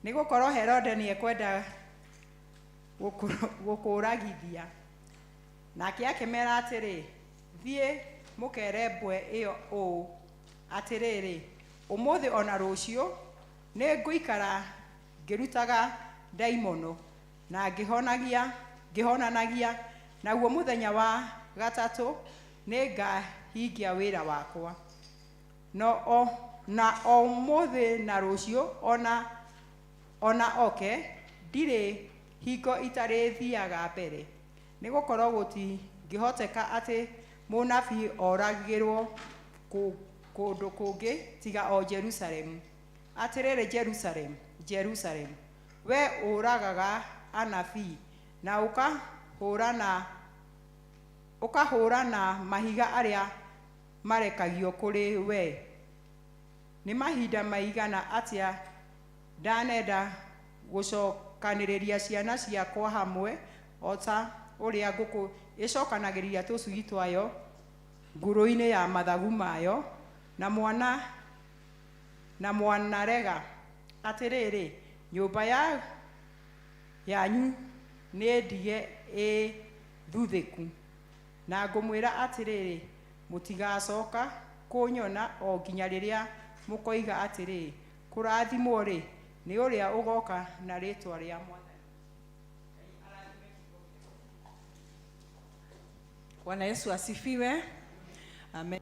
nigukorwo Herode ni ekwenda gukuragithia nake akimera atiri thie mukere mbwe iyo o atiriri umuthi ona rucio ni nguikara ngirutaga daimono na ngihonanagia naguo muthenya wa gatatu ni ngahingia wira wakwa na umuthi na rucio ona oke ndire hingo itari thiaga mbere nigukorwo gutingihoteka ati munabii oragirwo kundu kungi tiga o Jerusalem. Atiriri Jerusalem, we uragaga anabii na ukahura na mahiga aria marekagio kuri we. Ni mahinda maigana atia ndanenda gucokaniriria ciana ciakwa hamwe ota uria nguku icokanagiriria tucui twayo nguru-ini ya mathagu mayo na mwana rega atiriri nyumba yanyu ni ndige thuthiku na ngumwira atiriri mutigacoka kunyona o nginya riria mukoiga atiriri kurathimwo ri ni uria ugoka na ritwa ria Mwathani. Bwana Yesu asifiwe. Amen.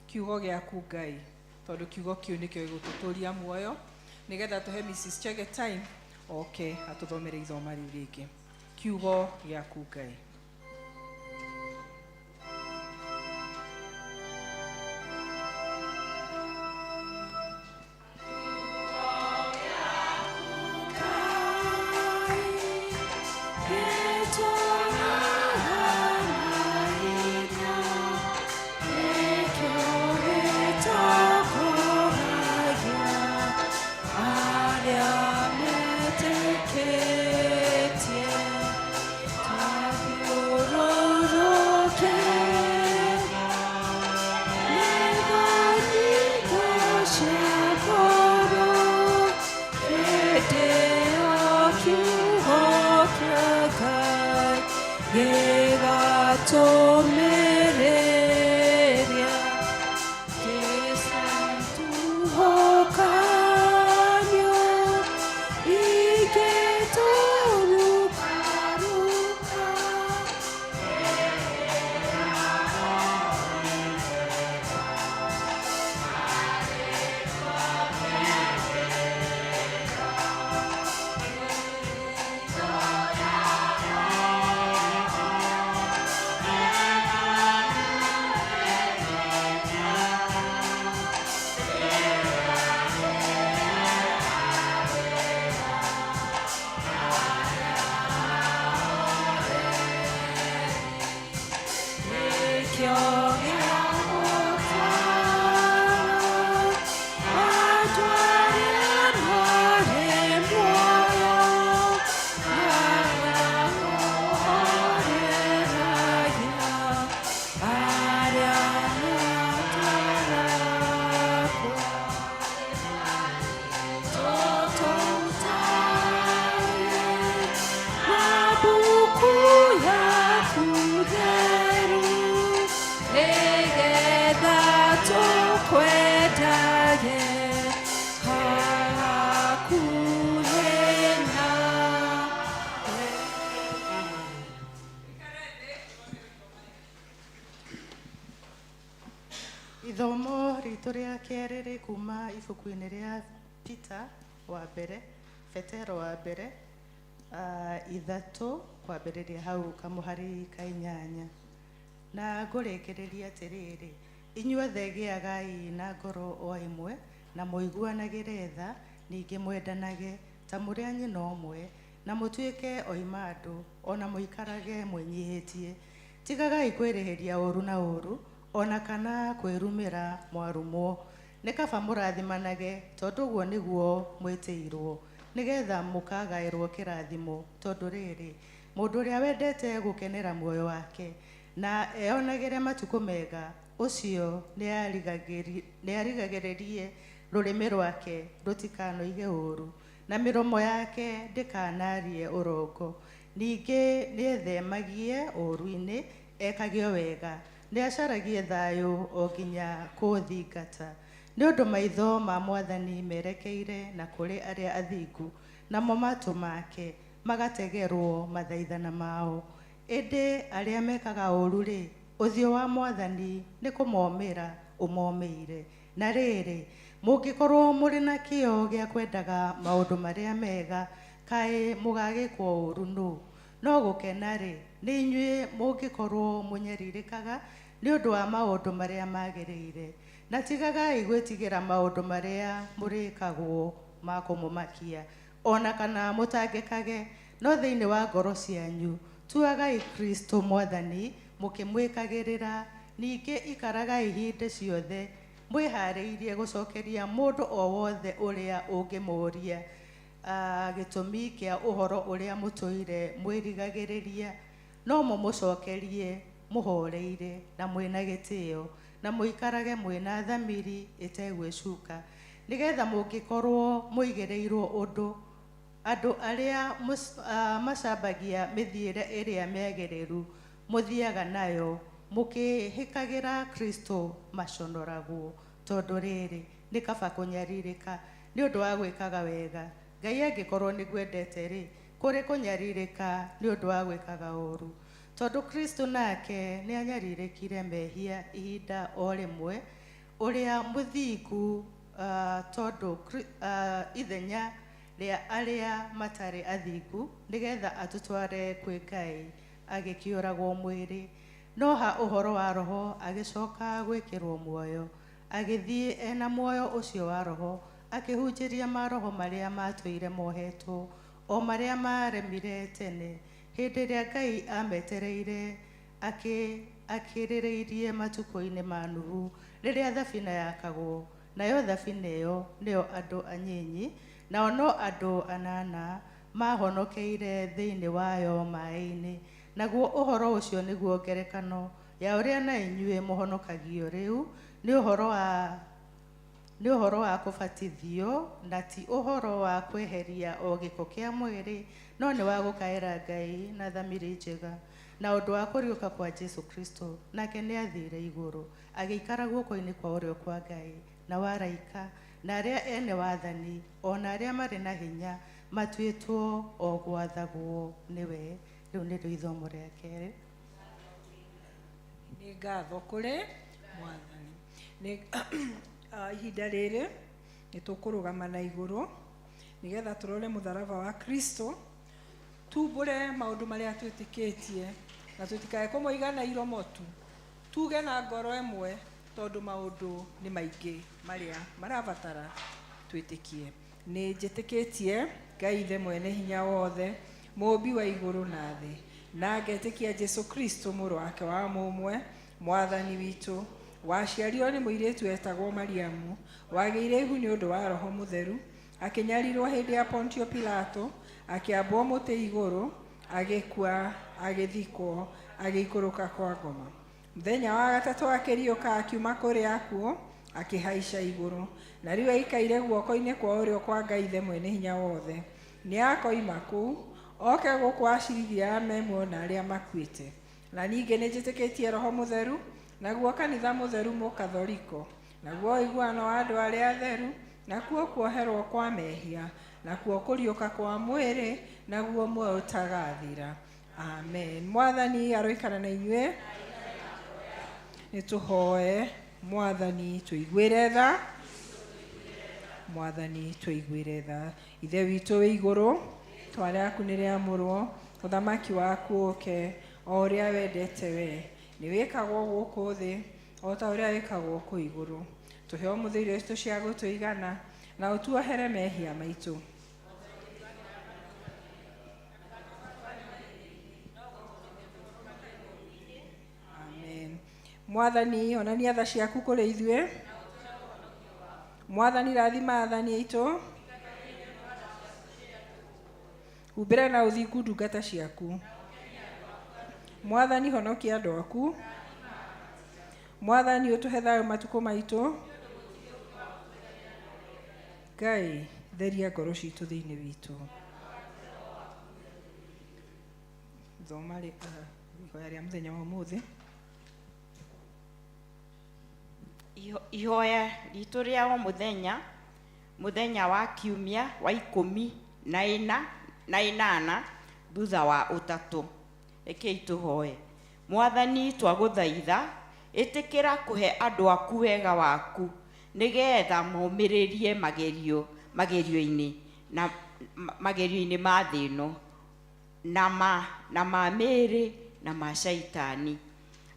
Kiugo giaku Ngai tondu kiugo kiu nikio gigututuria muoyo nigetha tuhe Mrs. Chege time oke atuthomere ithoma riu ringi. Kiugo giaku Ngai. Ithomo ritu ria keriri kuma ibuku-ini ria Peter wa mbere, Petero wa mbere ithatu kwambiriria hau kamuhari ka 8 na ngurikiriria atiriri inyuothe giagai na ngoro o imwe na muiguanagire tha ningi mwendanage ta muri a nyina omwe na mutuike oima andu ona muikarage mwenyihitie tigagai kwirihiria uru na uru ona kana kwirumira mwarumo ni kaba murathimanage tondu guo niguo mwitiirwo nigetha mukagairwo kirathimo tondu riri mundu uria wendete gukenera muoyo wake na eonagire matuko mega ucio nĩarigagĩrĩrie rũrĩmĩ rwake rũtikanoige ũũru, na mĩromo yake ndĩkanarie ũrongo. Ningĩ nĩethemagie ũũru-inĩ, ekage o wega, nĩacaragie thayũ o nginya kũũthingata. Nĩ ũndũ maitho ma Mwathani merekeire na kũrĩ arĩa athingu, namo matũ make magategerwo mathaithana mao. Ĩndĩ arĩa mekaga ũũru-rĩ, ũthiũ wa Mwathani nĩ kũmomĩra ũmomeire. Na rĩrĩ, mũngĩkorwo mũrĩ na kĩyo gĩa kwendaga maũndũ marĩa mega, kaĩ mũgagĩkwo ũũru nũ? No gũkena-rĩ, nĩ inyuĩ mũngĩkorwo mũnyarirĩkaga nĩ ũndũ wa maũndũ marĩa magĩrĩire. Na tigagai gwĩtigĩra maũndũ marĩa mũrĩkagwo ma kũmũmakia, ona kana mũtangĩkage, no thĩinĩ wa ngoro cianyu tuagai Kristo Mwathani mũkĩmwĩkagĩrĩra. Ningĩ ikaragai hĩndĩ ciothe mwĩharĩirie gũcokeria mũndũ o wothe ũrĩa ũngĩmũũria gĩtũmi kĩa ũhoro ũrĩa mũtũire mwĩrigagĩrĩria, no mũmũcokerie mũhoreire na mwĩna gĩtĩo, na mũikarage mwĩna thamiri ĩtegwĩcuka, nĩgetha mũngĩkorwo mũigĩrĩirwo ũndũ, andũ arĩa macambagia mĩthiĩre ĩrĩa mĩagĩrĩru mũthiaga nayo, mũkĩhĩkagĩra Kristo maconoragwo. Tondũ rĩrĩ, nĩ kaba kũnyarirĩka nĩ ũndũ wa gwĩkaga wega. Ngai angĩkorwo nĩgwendete-rĩ, kũrĩ kũnyarirĩka nĩ ũndũ wa gwĩkaga ũũru. Tondũ Kristo nake nĩanyarirĩkire mehia ihinda o rĩmwe, ũrĩa mũthingu, tondũ ithenya rĩa arĩa matarĩ athingu, nĩgetha atũtware kwĩ Ngai, agĩkĩũragwo mwĩrĩ. No ha ũhoro wa roho agĩcoka gwĩkĩrwo muoyo, agĩthiĩ ena muoyo ũcio wa roho, akĩhunjĩria maroho marĩa matũire mohetwo, o marĩa maremire tene, hĩndĩ ĩrĩa Ngai ametereire akĩrĩrĩirie matukũ-inĩ ma Nuhu, rĩrĩa thabina yakagwo. Nayo thabina ĩyo nĩyo andũ anyinyi, nao no andũ 8 mahonokeire thĩinĩ wayo maĩ-inĩ. Naguo ũhoro ũcio nĩguo ngerekano ya ũrĩa na inyuĩ mũhonokagio rĩu, nĩ ũhoro wa kũbatithio, na ti ũhoro wa kweheria o gĩko kĩa mwĩrĩ, no nĩ wa gũkaĩra Ngai na thamiri njega, na ũndũ wa kũriũka kwa Jesũ Kristo. Nake nĩ athire igũrũ, agĩikara guoko-inĩ kwa ũrĩo kwa Ngai na waraika, na arĩa ene wathani, ona arĩa marĩ na hinya matuĩtwo o gwathagwo nĩwe. Rĩu nĩrĩo ithomo rĩa kerĩ. Nĩ ngatho kũrĩ Mwathani. Ihinda rĩrĩ nĩtũkũrũgama na igũrũ nĩgetha tũrore mũtharaba wa Kristo, tumbũre maũndũ marĩa twĩtĩkĩtie na tũtikae kũmoiga na iromotu, tuge na ngoro ĩmwe, tondũ maũndũ nĩ maingĩ marĩa marabatara twĩtĩkie. Nĩ njĩtĩkĩtie Ngai Ithe mwene hinya wothe, mũmbi wa igũrũ na thĩ, na ngetĩkia Jesũ Kristo mũrũ wake wa mũmwe, Mwathani witũ, waciarirwo nĩ mũirĩtu etagwo Mariamu, wagĩire ihu nĩ ũndũ wa Roho Mũtheru, akĩnyarirwo hĩndĩ ya Pontio Pilato, akĩambwo mũtĩ igũrũ, agĩkua, agĩthikwo, agĩikũrũka kwa ngoma. Mũthenya wa gatatũ akĩriũka akiuma kũrĩ akuũ, akĩhaica igũrũ, na rĩu aikaire guoko-inĩ kwa ũrĩo kwa Ngai Ithe mwene hinya wothe. Nĩ akoima kũu, oke gũkũ acirithia arĩa me muoyo na arĩa makuĩte. Na ningĩ nĩ njĩtĩkĩtie Roho Mũtheru, naguo kanitha mũtheru mũkatholiko, naguo ũiguano wa andũ arĩa atheru, nakuo kuoherwo kwa mehia, nakuo kũriũka kwa mwĩrĩ, naguo muoyo ũtagathira. Amen. Mwathani aroikara na inyuĩ. Nĩtũhoe. Mwathani tũiguĩre tha. Mwathani tũiguĩre tha. Ithe witũ wĩ igũrũ, rĩĩtwa rĩaku nĩ rĩamũrwo, ũthamaki waku ũũke, o ũrĩa wendete we. Nĩ wĩkagwo gũkũ thĩ, o ta ũrĩa wĩkagwo kũ igũrũ. Tũhe ũmũthĩ irio citũ cia gũtũigana, na ũtuohere mehia maitũ. Amen. Mwathani onania tha ciaku kũrĩ ithuĩ. Mwathani rathima athani aitũ. Humbĩra na ũthingu ndungata ciaku. Mwathani honokia andũ aku. Mwathani ũtũhe thayũ matukũ maitũ. Ngai theria ngoro citũ thĩinĩ witũ. Thoma ihoya rĩa mũthenya wa ũmũthĩ. Ihoya ritũ rĩa o mũthenya wa kiumia wa 14 thutha wa ũtatũ. Rekei tũhoe. Mwathani twagũthaitha, ĩtĩkĩra kũhe andũ aku wega waku nĩgetha maumĩrĩrie magerio-inĩ ma thĩ ĩno na ma mĩĩrĩ na ma shaitani,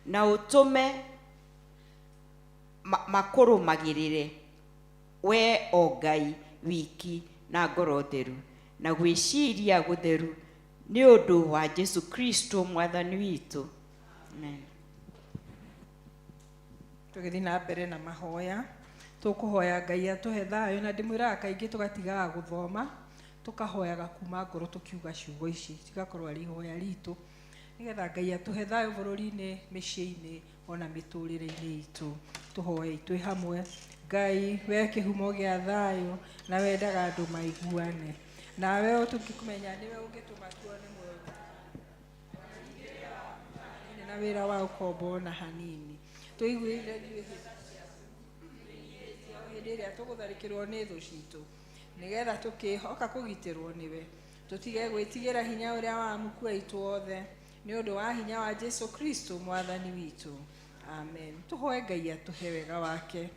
na ũtũme makũrũmagĩrĩre we o Ngai wiki na ngoro theru na gwĩciria gũtheru nĩ ũndũ wa Jesu Kristo mwathani witũ. Amen. Tũgĩthiĩ na mbere na mahoya, tũkũhoya Ngai atũhe thayũ, na ndĩmwĩraga kaingĩ tũgatigaga gũthoma tũkahoyaga kuma ngoro tũkiuga ciugo ici cigakorwo arĩ ihoya ritũ, nĩgetha Ngai atũhe thayũ bũrũri-inĩ, mĩciĩ-inĩ ona mĩtũrĩre-inĩ itũ. Tũhoe twĩ hamwe. Ngai we kĩhumo gĩa thayũ na wendaga andũ maiguane, nawe tũngĩkũmenya nĩwe ũngĩtũma tuone muoyo na wĩra wa ũkombo na hanini. Tũiguĩre hĩndĩ ĩrĩa tũgũtharĩkĩrwo nĩ thũ citũ, nĩgetha tũkĩhoka kũgitĩrwo nĩwe, tũtige gwĩtigĩra hinya ũrĩa wa muku aitũ othe, nĩ ũndũ wa hinya wa Jesu Kristo mwathani witũ. Amen. Tũhoe Ngai atũhe wega wake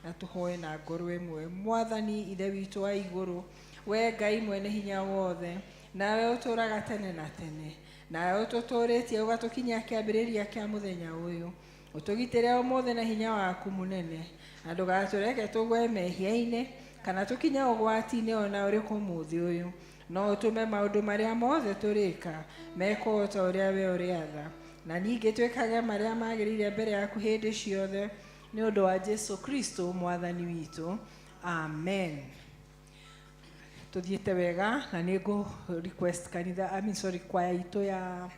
na tũhoe na ngoro ĩmwe. Mwathani ithe witũ wa igũrũ, we Ngai mwene hinya wothe, nawe ũtũũraga tene na tene, nawe ũtũtũrĩtie ũgatũkinyia kĩambĩrĩria kĩa mũthenya ũyũ, ũtũgitĩre ũmũthĩ na hinya waku mũnene, na ndũgatũreke tũgwe mehia-inĩ kana tũkinye ũgwati-inĩ ona ũrĩkũ mũthĩ ũyũ, no ũtũme maũndũ marĩa mothe tũrĩka mekwo ta ũrĩa we ũrĩatha, na ningĩ twĩkage marĩa magĩrĩire mbere yaku hĩndĩ ciothe, nĩ ũndũ wa Jesu Kristo mwathani witũ. Amen. Tuthiĩte wega, na nĩngũ request kwaya itũ ya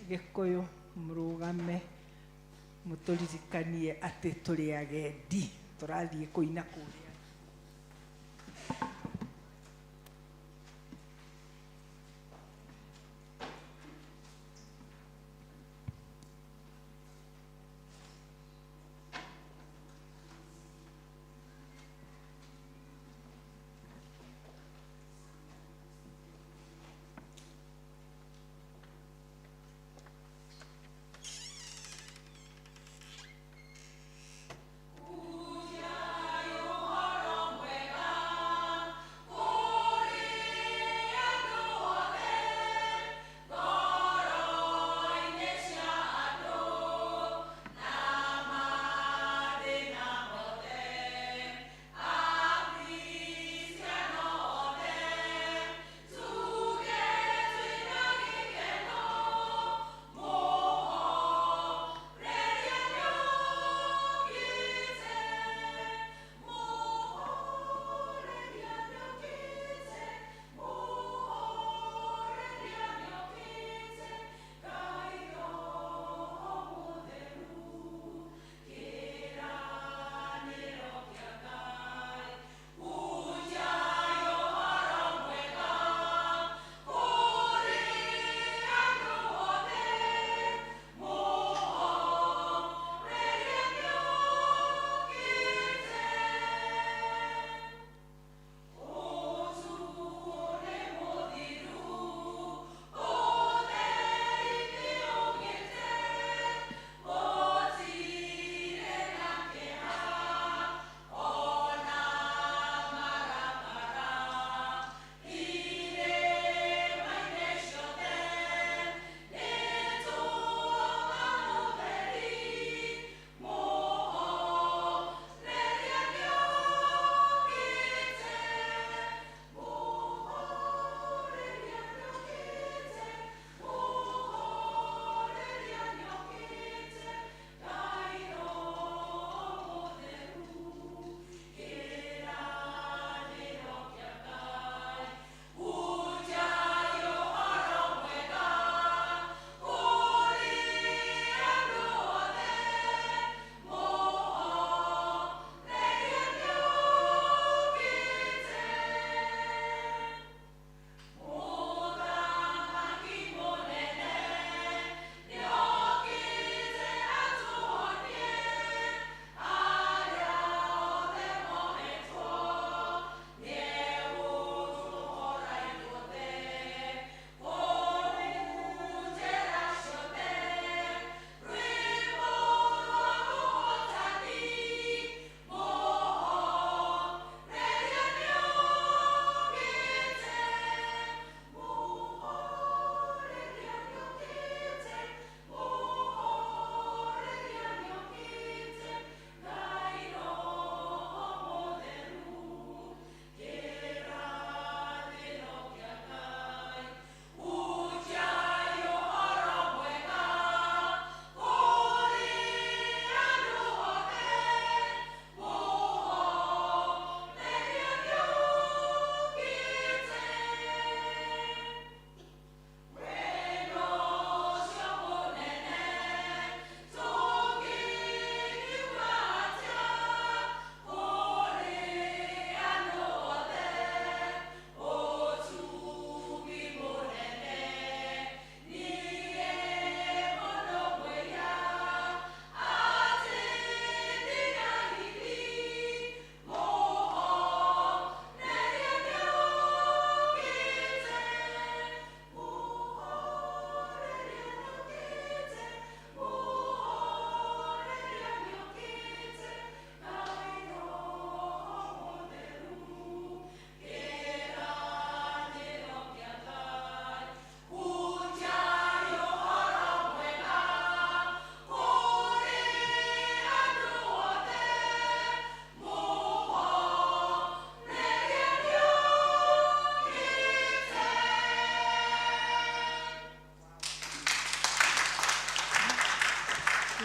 Gĩkũyũ mũrũgame mũtũririkanie atĩ tũrĩ agendi, tũrathiĩ kũina kũrĩa. Yo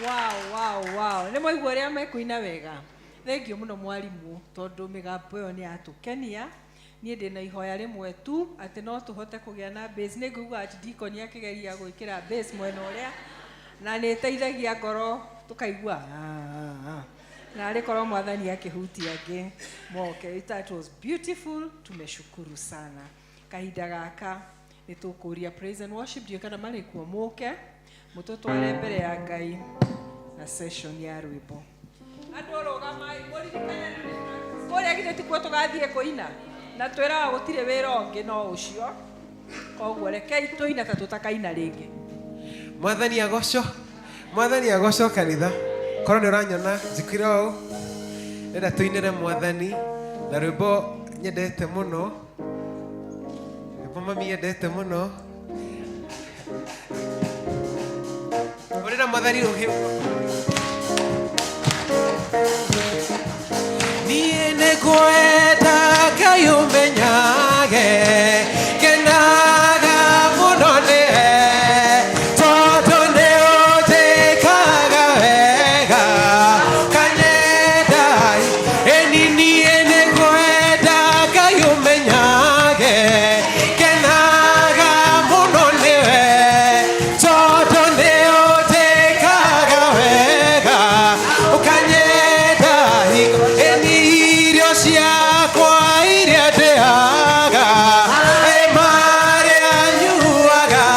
Wow. Nĩ mwaigua ũrĩa mekuina wega. Thengiũ mũno mwarimu tondũ mĩgambo ĩyo nĩ yatũkenia. Niĩ ndĩ na ihoya rĩmwe tu atĩ no tũhote kũgĩa na bass. Nĩ nguga ati Deacon akĩgeria gwĩkĩra bass mwena ũrĩa na nĩ ĩteithagia ngoro tũkaigua na arĩkorwo mwathani akĩhutia angĩ moke. It was beautiful. Tumeshukuru sana. Kahinda gaka nĩ tũkũria praise and worship ndio kana marĩ kuo mũke mũtũtware mbere ya Ngai na session ya rwĩmbo. Andũ rũgamai mũririkane kũrĩa githĩ tikuo tũgathiĩ kũina na twĩraga gũtirĩ wĩra ũngĩ no ũcio. Koguo rekei tũina ta tũtakaina rĩngĩ. Mwathani agocwo kanitha. Korwo nĩ ũranyona njikire ũũ nenda tũinĩre Mwathani na rwĩmbo nyendete mũno. Rwĩmbo mami nyendete mũno. Ũrĩra Mwathani rũhĩ. Niĩ nĩngwenda Ngai ũmenyage kenaga mũno nĩwe tondũ nĩ ũnjĩkaga wega kanyendai ĩni niĩ nĩngwenda Ngai ũmenyage kenaga mũno nĩwe tondũ nĩ ũnjĩkaga wega ũkanyendai ĩni irio ciakwa iria ndĩaga marĩa nyuaga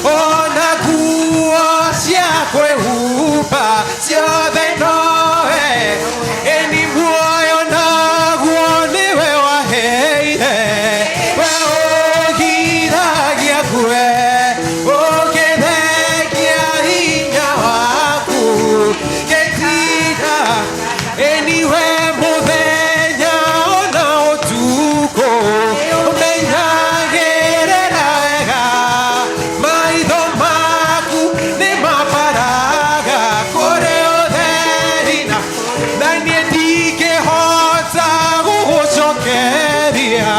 ona nguo cia kwĩhumba ciothe nowe ĩni muoyo naguo nĩwe waheire we ũgiragia kue ũgĩthengia hinya waku gĩtinda ĩni we mũthenya ona ũtukũ ũmenyagĩrĩra wega maitho maku nĩ mambaraga kũrĩ ũtheri na niĩ ndingĩhota gũgũcokeria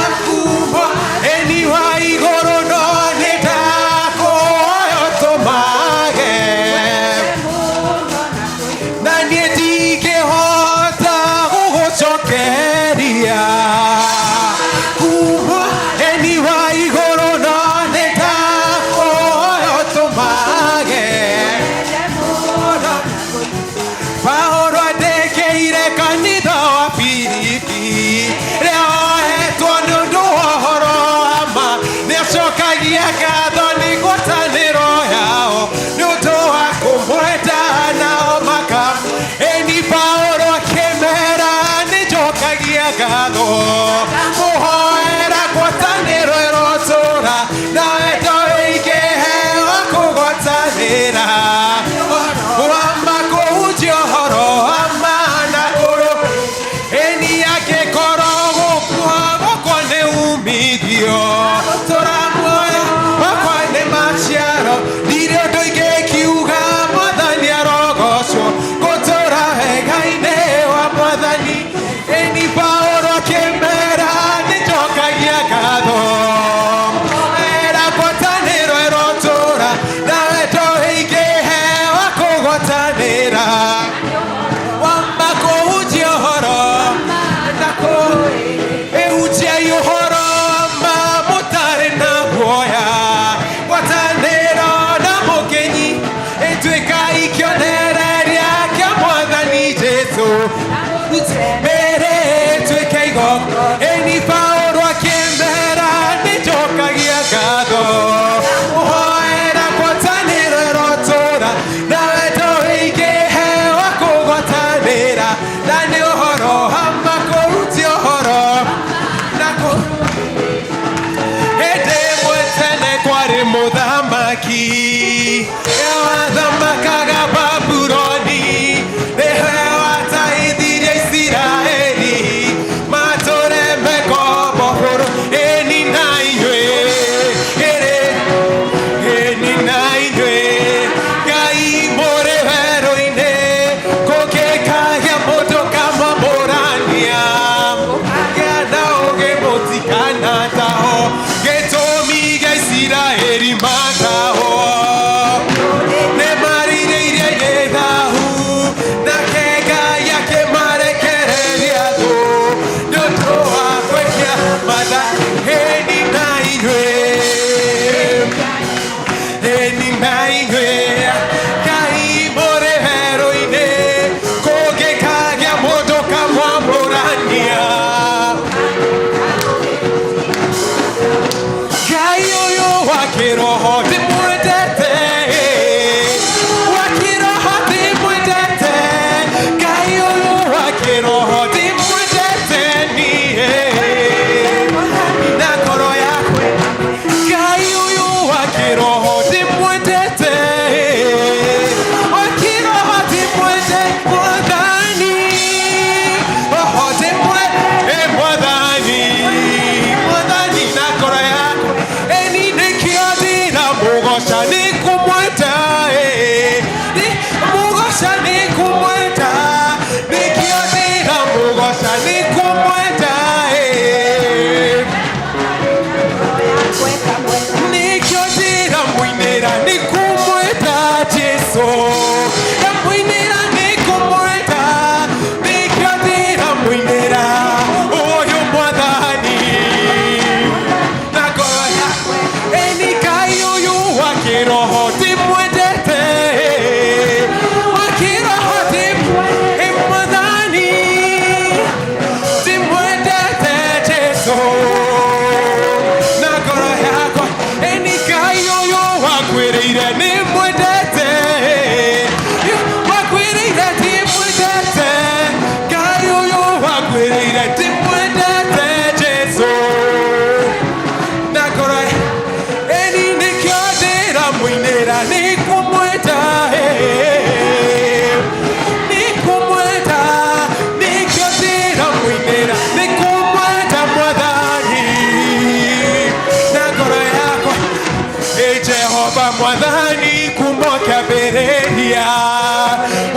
akumo ĩni wa igũrũ no nĩ ndakũhoya ũtũmage na niĩ ndingĩhota gũgũcokeria kuma ĩni wa igũrũ no nĩ ndakũhoya ũtũmage. Paulo andĩkĩire kanitha wa Filipi rĩrĩa ohetwo nĩ ũndũ wa ũhoro wa ma nĩacokagia ngatho nĩ ngwatanĩro yao nĩ ũndũ wa kũmwenda nao ĩni Paulo akĩmera nĩnjokagia ngatho mũhoera ngwatanĩro ĩrotũũra na wendo wĩingĩhe wa kũgwatanĩra wamba kũhunjia ũhoro wa ma na ũrũ ĩni angĩkorwo gũkwa nĩ umithio tũra muoyo wakwa nĩ maciaro ndirĩ ũndũ ingĩkiuga Mwathani arogocwo gũtũũra wega-inĩ wa Mwathani ĩni Paulo akĩmera nĩnjokagia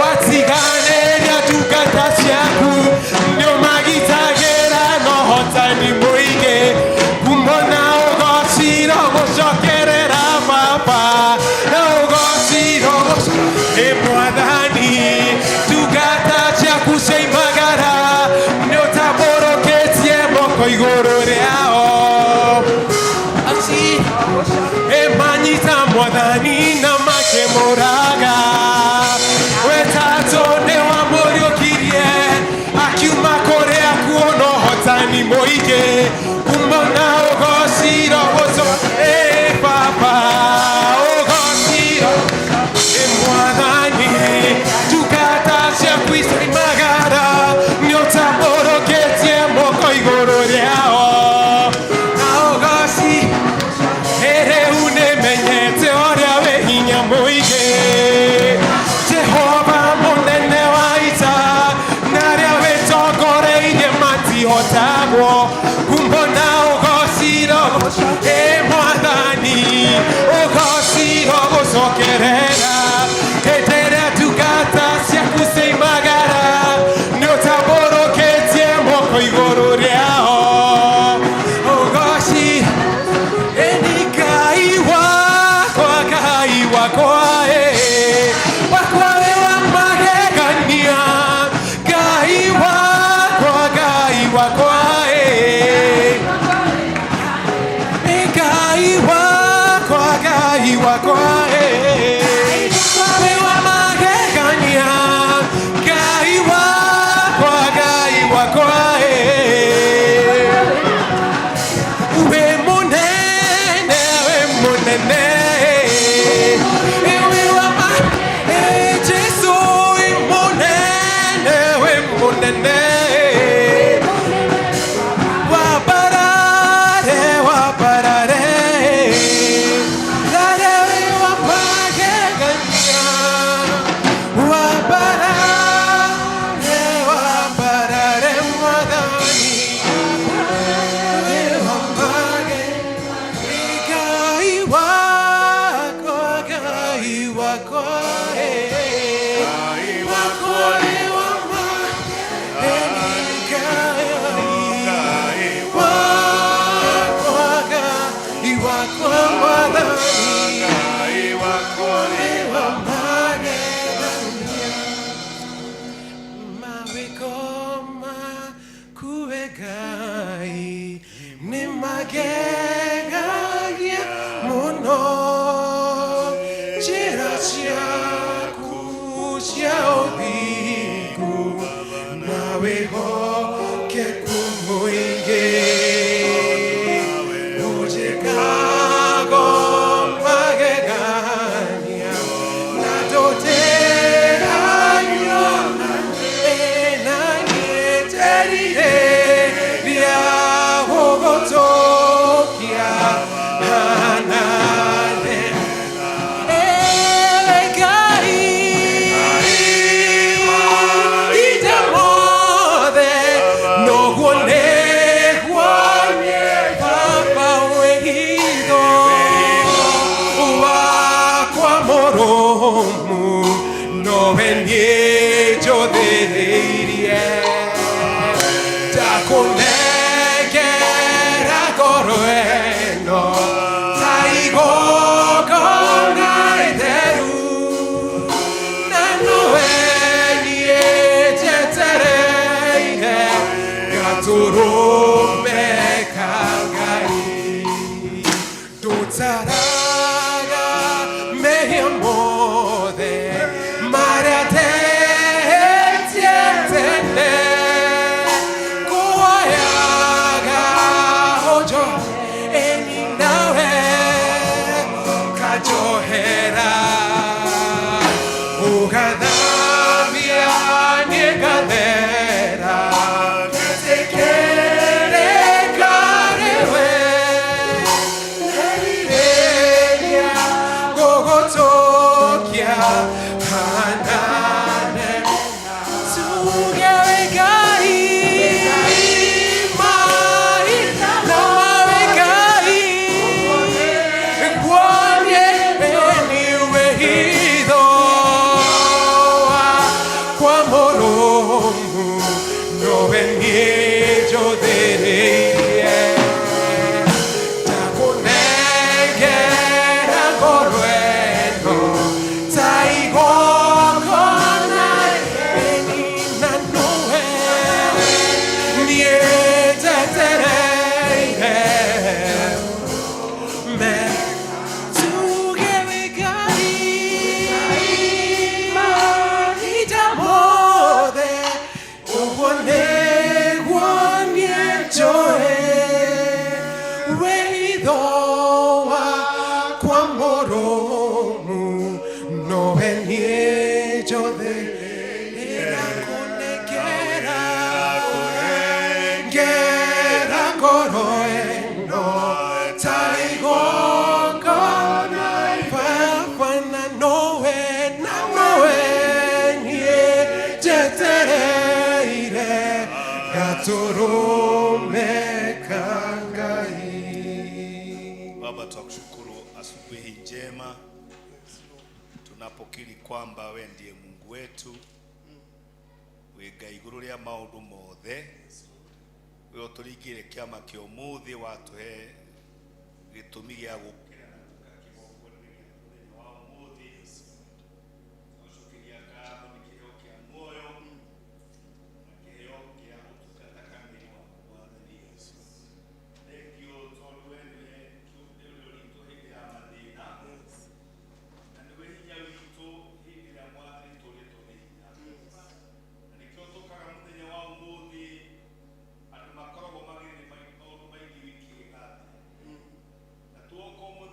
watiganĩria ndungata ciaku nĩũmagitagĩra na ũhotani mũingĩ ngumo na ũgociro gũcokerera Baba na ũgociro Mwathani ndungata ciaku cioimagara nĩũtambũrũkĩtie moko igũrũ rĩao manyita Mwathani na makĩmũraga we tatũ nĩwamũriũkirie akiuma kũrĩa kuona ũhotani mũingĩ ngumo na ũgociro Baba ũgociro Mwathani ndungata ciaku cioimagara nĩũtambũrũkĩtie moko igũrũ rĩao na ũgoci rĩu nĩmenyete ũrĩa wĩ hinya mũingĩ Jehova mũnene wa ita na arĩa wĩtongoreirie matihotagwo ngumo na ũgociro Mwathani ũgociro gũcokerera hĩndĩ ĩrĩa ndungata ciaku cioimagara nĩũtambũrũkĩtie moko igũrũ rĩao ũgoci ĩni Ngai wakwa wakwa we wa magegania Ngai wakwa Ngai wakwa we wa magegania Ngai wakwa we munene we wa Jesu we munene wabarare Ugadhavia ni gadera, njũthĩrĩirie ndakũnengera ngoro ĩno ta igongona na nũwe niĩ njetereire me tuge wĩ Ngai mahinda mothe ũguo nĩguo niĩ njũĩ wĩtho wakwa mũrũmu nowe niĩ njũthĩrĩra kũnengera ngera ngoro ĩno ta igongona Baba na nowe niĩ njetereire gatũrũme ka Ngai. Baba, tunakushukuru asubuhi njema tunapokiri kwamba we ndiye Mungu wetu, we Ngai igũrũ rĩa maũndũ mothe, we ũtũringĩire kĩama kĩa ũmũthĩ watuhe gĩtũmi gĩa gũkĩra na tukakĩgongona wa ũmũthĩ gũcokeria ngatho nĩ kĩheo kĩa muoyo na kĩheo kĩa ũtungata kamili wa Mwathani Yesu. Thengiũ tondũ we nĩwe kĩũmbe ũrĩa ũritũ hĩndĩ ya mathĩna na nĩwe hinya witũ hĩndĩ ĩrĩa Mwathani tũrĩtwo nĩ hinya, na nĩkĩo tũkaga mũthenya wa ũmũthĩ andũ makoragwo magĩrĩ maũndũ maingĩ wiki ĩgathira na tuoka ũmũthĩ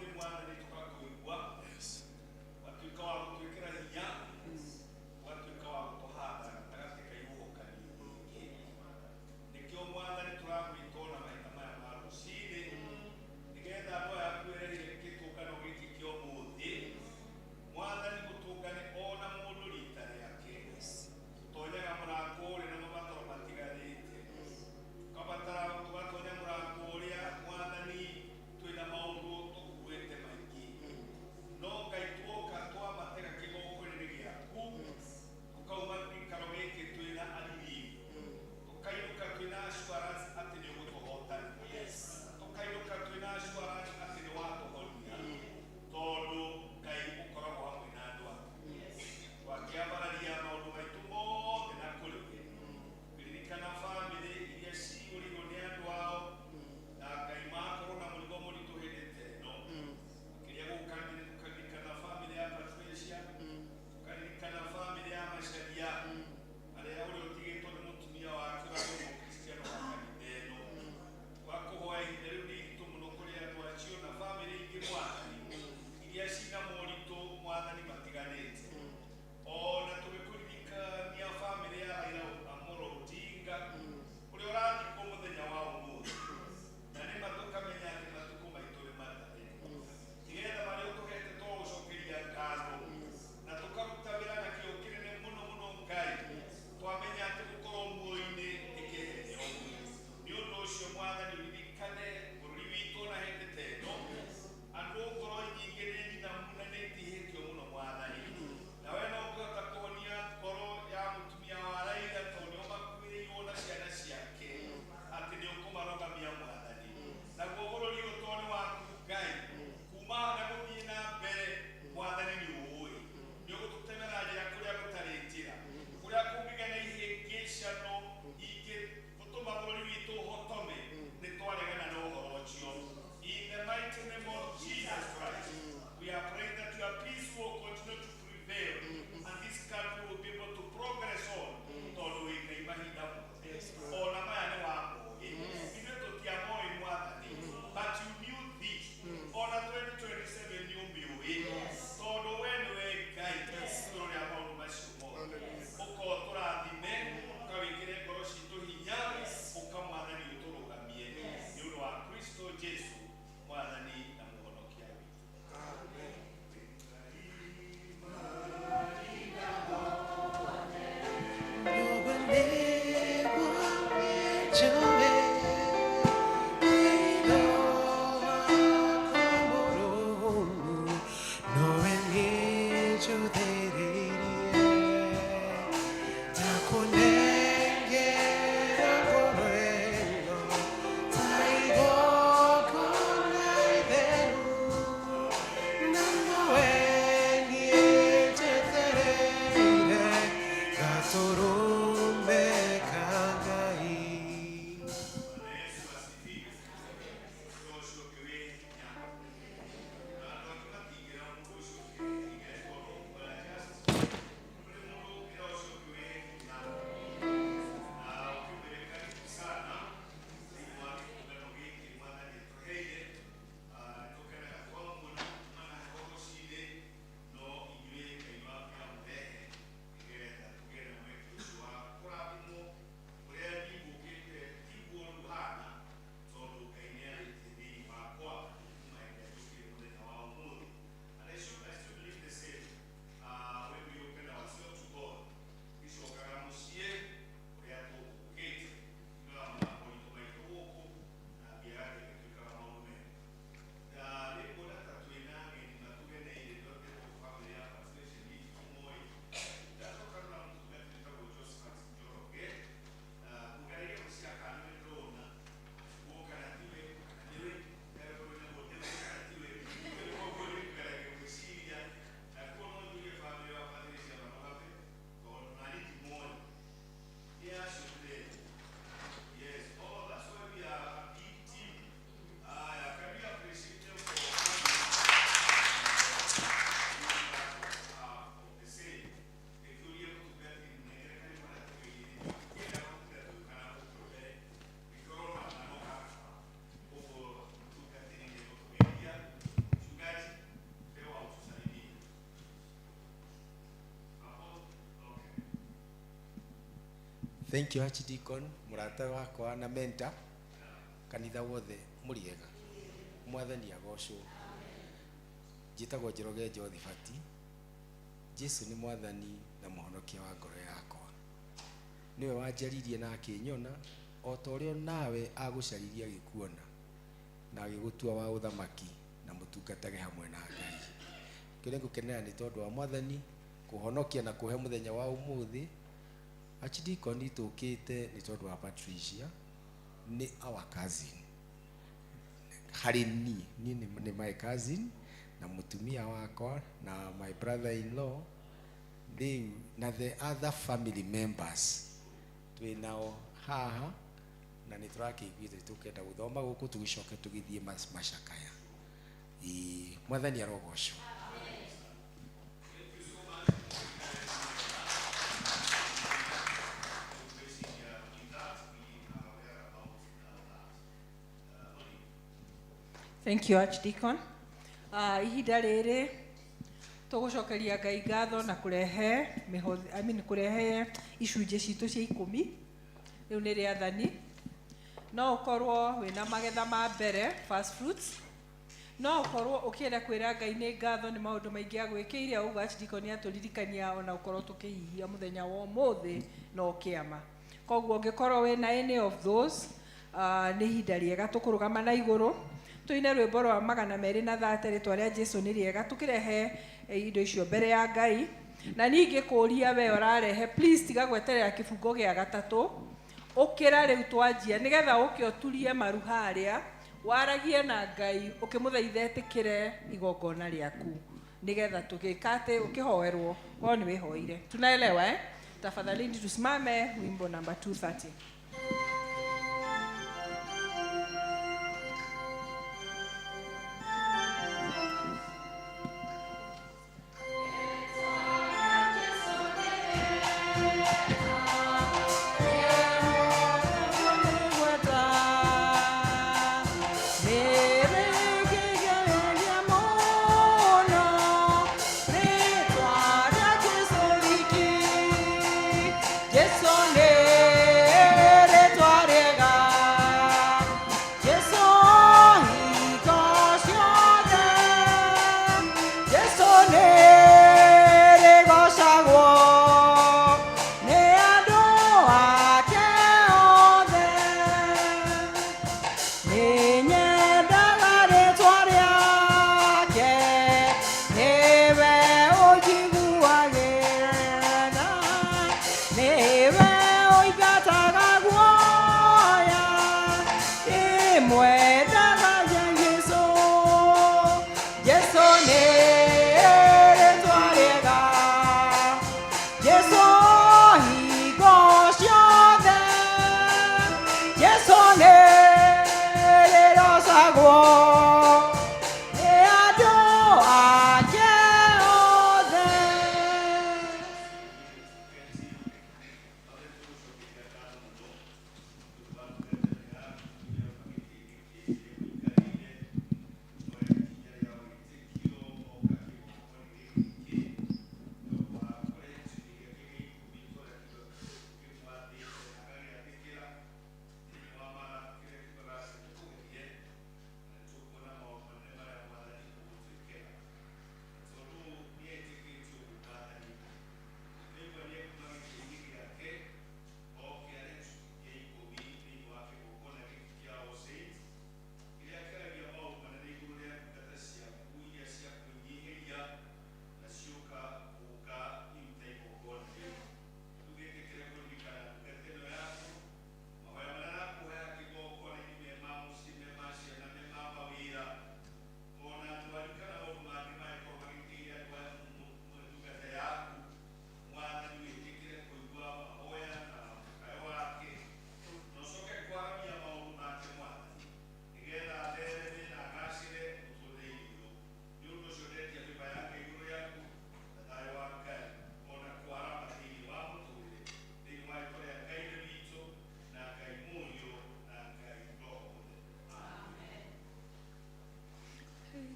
Thank you Archdeacon, murata wakwa na mentor. Kanitha wothe muriega. Mwathani agocwo. Njitagwo Njoroge Jothifati. Jesu ni mwathani na muhonokia wa ngoro yakwa. Niwe wanjaririe na akinyona, o ta uria nawe agucaririe agikuona, na agigutua wa uthamaki na mutungatage hamwe na Ngai. Kile ngukenera ni tondu wa mwathani kuhonokia na kuhe muthenya wa umuthi. Archdeacon tukite ni tondu wa Patricia ni our cousin. Hari ni my cousin na mutumia wakwa na my brother-in-law, they na the other family members twinao haha, na niturakiiguite tukenda guthoma guku tugicoke tugithie macakaya. Mwathani arogocwo. Thank you Archdeacon. Ihinda rĩrĩ tugucokeria Ngai ngatho na kurehe kurehe icunjĩ citũ cia 10 rĩu nĩ rĩathani. No ukorwo wĩna magetha ma mbere, first fruits. No ukorwo ũkĩenda kwĩra Ngai nĩ ngatho nĩ maũndũ maingĩ agwĩkĩire. Ũguo Archdeacon atũririkania ona ukorwo tukĩhihia mũthenya wa ũmũthĩ no kĩama. Koguo ũngĩkorwo wĩna any of those, nĩ ihinda rĩega tũkũrũgama na igũrũ tuine rwĩmbo rwa 230 rĩtwa rĩa Jesu nĩ rĩega, tukirehe indo icio mbere ya Ngai. Na ningĩ kũria we ũrarehe, please tiga gweterera kĩbungo gĩa gatatũ, ũkĩra rĩu twanjia nĩgetha ũke ũturie maru harĩa waragie na Ngai ũkĩmũthaitha etĩkĩre igongona rĩaku nĩgetha tũgĩkate ũkĩhoerwo o nĩ wĩhoire. Tunaelewa Tafadhali tusimame wimbo namba 230.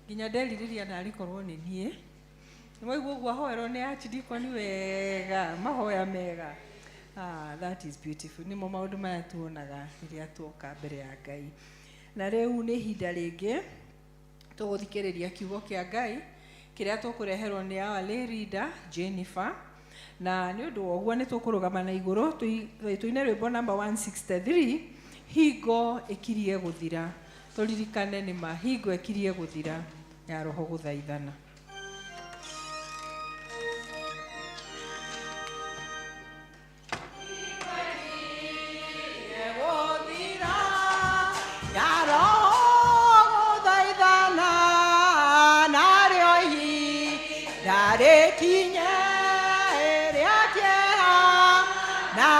Ginya ndeliriria na rikorwo ni nie. Ni waigua guo hoero ni Archdeacon wega, mahoya mega. That is beautiful. Nimo maundu maya tuonaga riria tuoka mbere ya Ngai. Na riu ni ihinda ringi tuguthikiriria kiugo kia Ngai kiria tukureherwo ni our lay reader Jennifer. Na ni undu woguo ni tukurugama na iguru tuine rwimbo number 163 hingo ikirie guthira. Turirikane ni mahingo ikirie guthira ya roho guthaithana.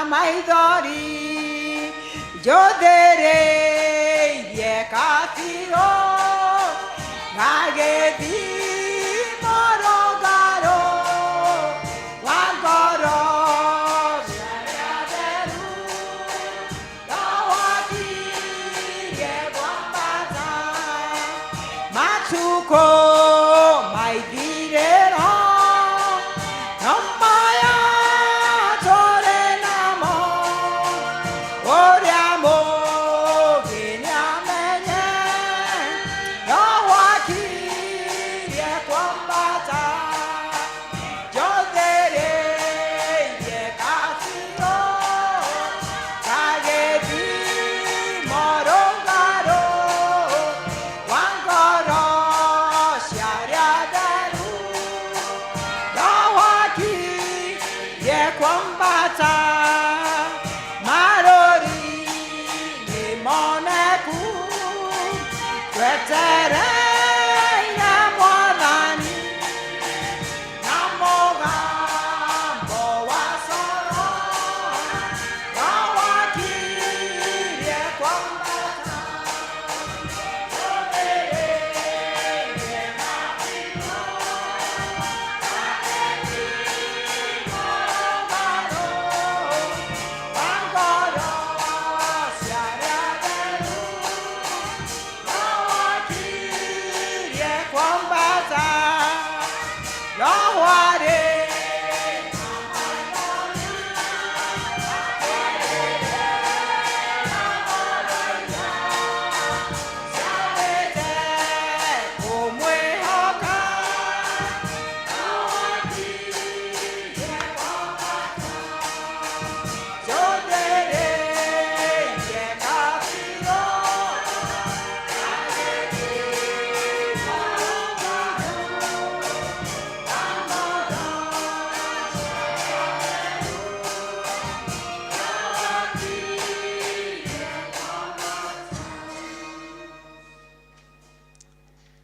Maithori jodhere ye katiro ngageti morogaro wangoro yaderu dawati ye gwambaza matuko maidirero namaya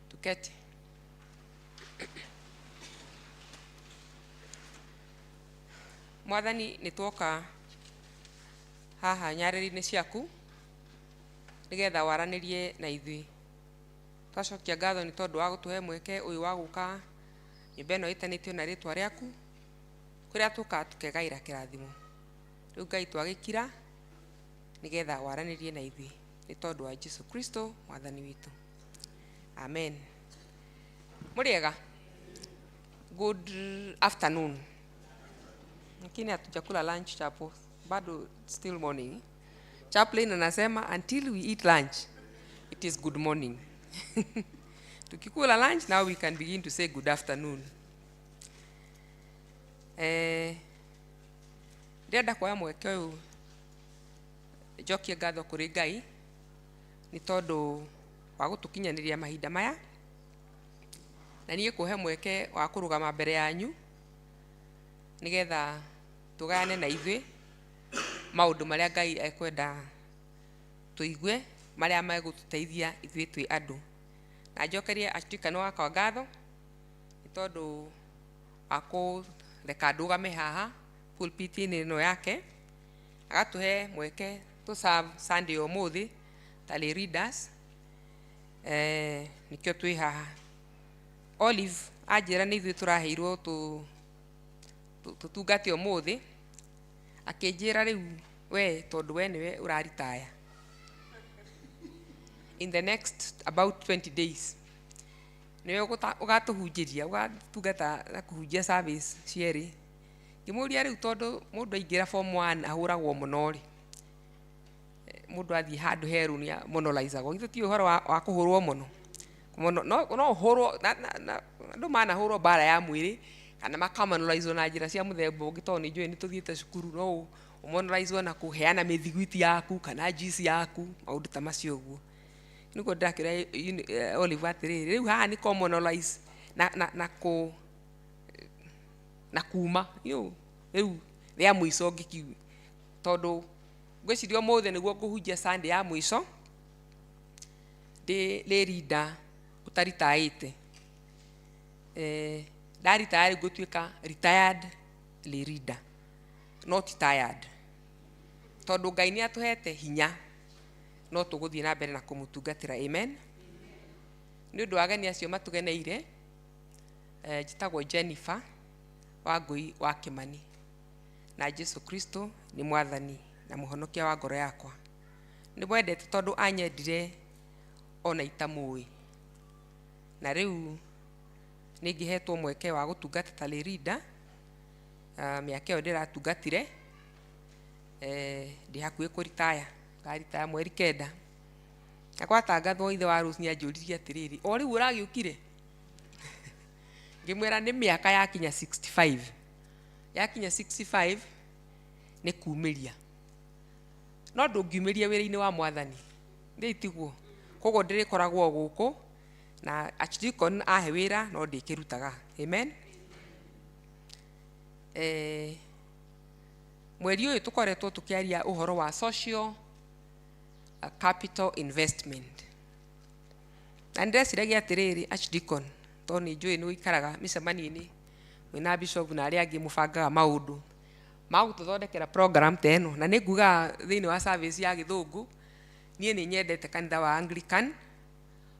Tuketi. Mwathani nĩ tuoka haha nyarĩrĩ-inĩ ciaku nigetha waranĩrie na ithuĩ. Twacokia ngatho nĩ tondũ wa gũtũhe mweke ũyũ wa gũka nyũmba ĩno ĩtanĩtio na rĩtwa rĩaku kũrĩa tũka tũkegaĩra kĩrathimo. Rĩu Ngai twagĩkira nigetha waranĩrie na ithuĩ nĩ tondũ wa Jesu Kristo mwathani witũ. Amen. Muriega. Good afternoon. Lakini hatujakula lunch chapo. Bado still morning. Chaplain anasema until we eat lunch it is good morning. Tukikula lunch now we can begin to say good afternoon. Ndĩrenda kuoya mweke ũyũ njokie ngatho kũrĩ Ngai nĩ tondũ wa gũtũkinyanĩria mahinda maya na niĩ kũhe mweke wa kũrũgama mbere yanyu nigetha tũgayane na ithuĩ maũndũ marĩa Ngai ekwenda tũigue marĩa megũtũteithia ithuĩ twĩ andũ. Na njokerie acitikano wakwa ngatho nĩ tondũ wa kũreka ndũgame haha pulpit-inĩ ĩno yake agatũhe mweke tũ serve Sunday ũmũthĩ tally readers. Nikio twĩ haha. Olive anjĩra nĩ ithuĩ tũraheirwo tũtungate ũmũthĩ akĩnjĩra rĩu we tondũ we nĩwe ũraritaya in the next about 20 days nĩwe ũgatũhunjĩria ũgatungata na kũhunjia service cierĩ ngimuria riu tondu mundu aingira form 1 ahuragwo muno ri mundu athie handu heru ni monolizagwo ithu ti uhoro wa kuhurwo muno no uhurwo andu manahurwo bara ya mwiri kana makamonolizwo na njira cia muthemba ungi tondu ni njui ni tuthiete cukuru no umonolizwo na kuheana mithiguiti yaku kana juice yaku maundu ta macio guo niguo ndakira Oliver atiriri riu haha ni commonalize na kuma riu ria mwiso ngikiu tondu ngwiciria mothe niguo nguhunjia Sunday ya mwiso ndi leader utaritaite ndaritire gutuika retired leader not tired tondu Ngai ni atuhete hinya no tuguthie na mbere na kumutungatira amen ni undu ageni acio matugeneire njitagwo Jennifer Wangui wa Kimani na Jesu Kristo ni mwathani na muhonokia wa ngoro yakwa ni mwendete tondu anyendire ona itamui na riu ningihetwo mweke wa gutungata ta leader miaka yo ndiratungatire ndi hakuhi kuritaya ngaritaya mweri kenda akwatangathwo ithe wa Rose ni anjuririe atiriri o riu uragiukire ngimwira ni miaka yakinya 65 yakinya 65 ni kuumiria no ndungiumiria wira-ini wa mwathani nditiguo koguo ndirikoragwo guku na Archdeacon ahe wira no ndikirutaga amen mweri uyu tukoretwo tukiaria uhoro wa social capital investment na ndeciragia atiriri Archdeacon toni njui ni uikaraga micemani-ini wina bishop na aria angi mubangaga maundu magututhondekera program teno na ninguga thiini wa service ya Githungu nie ni nyendete kanitha wa Anglican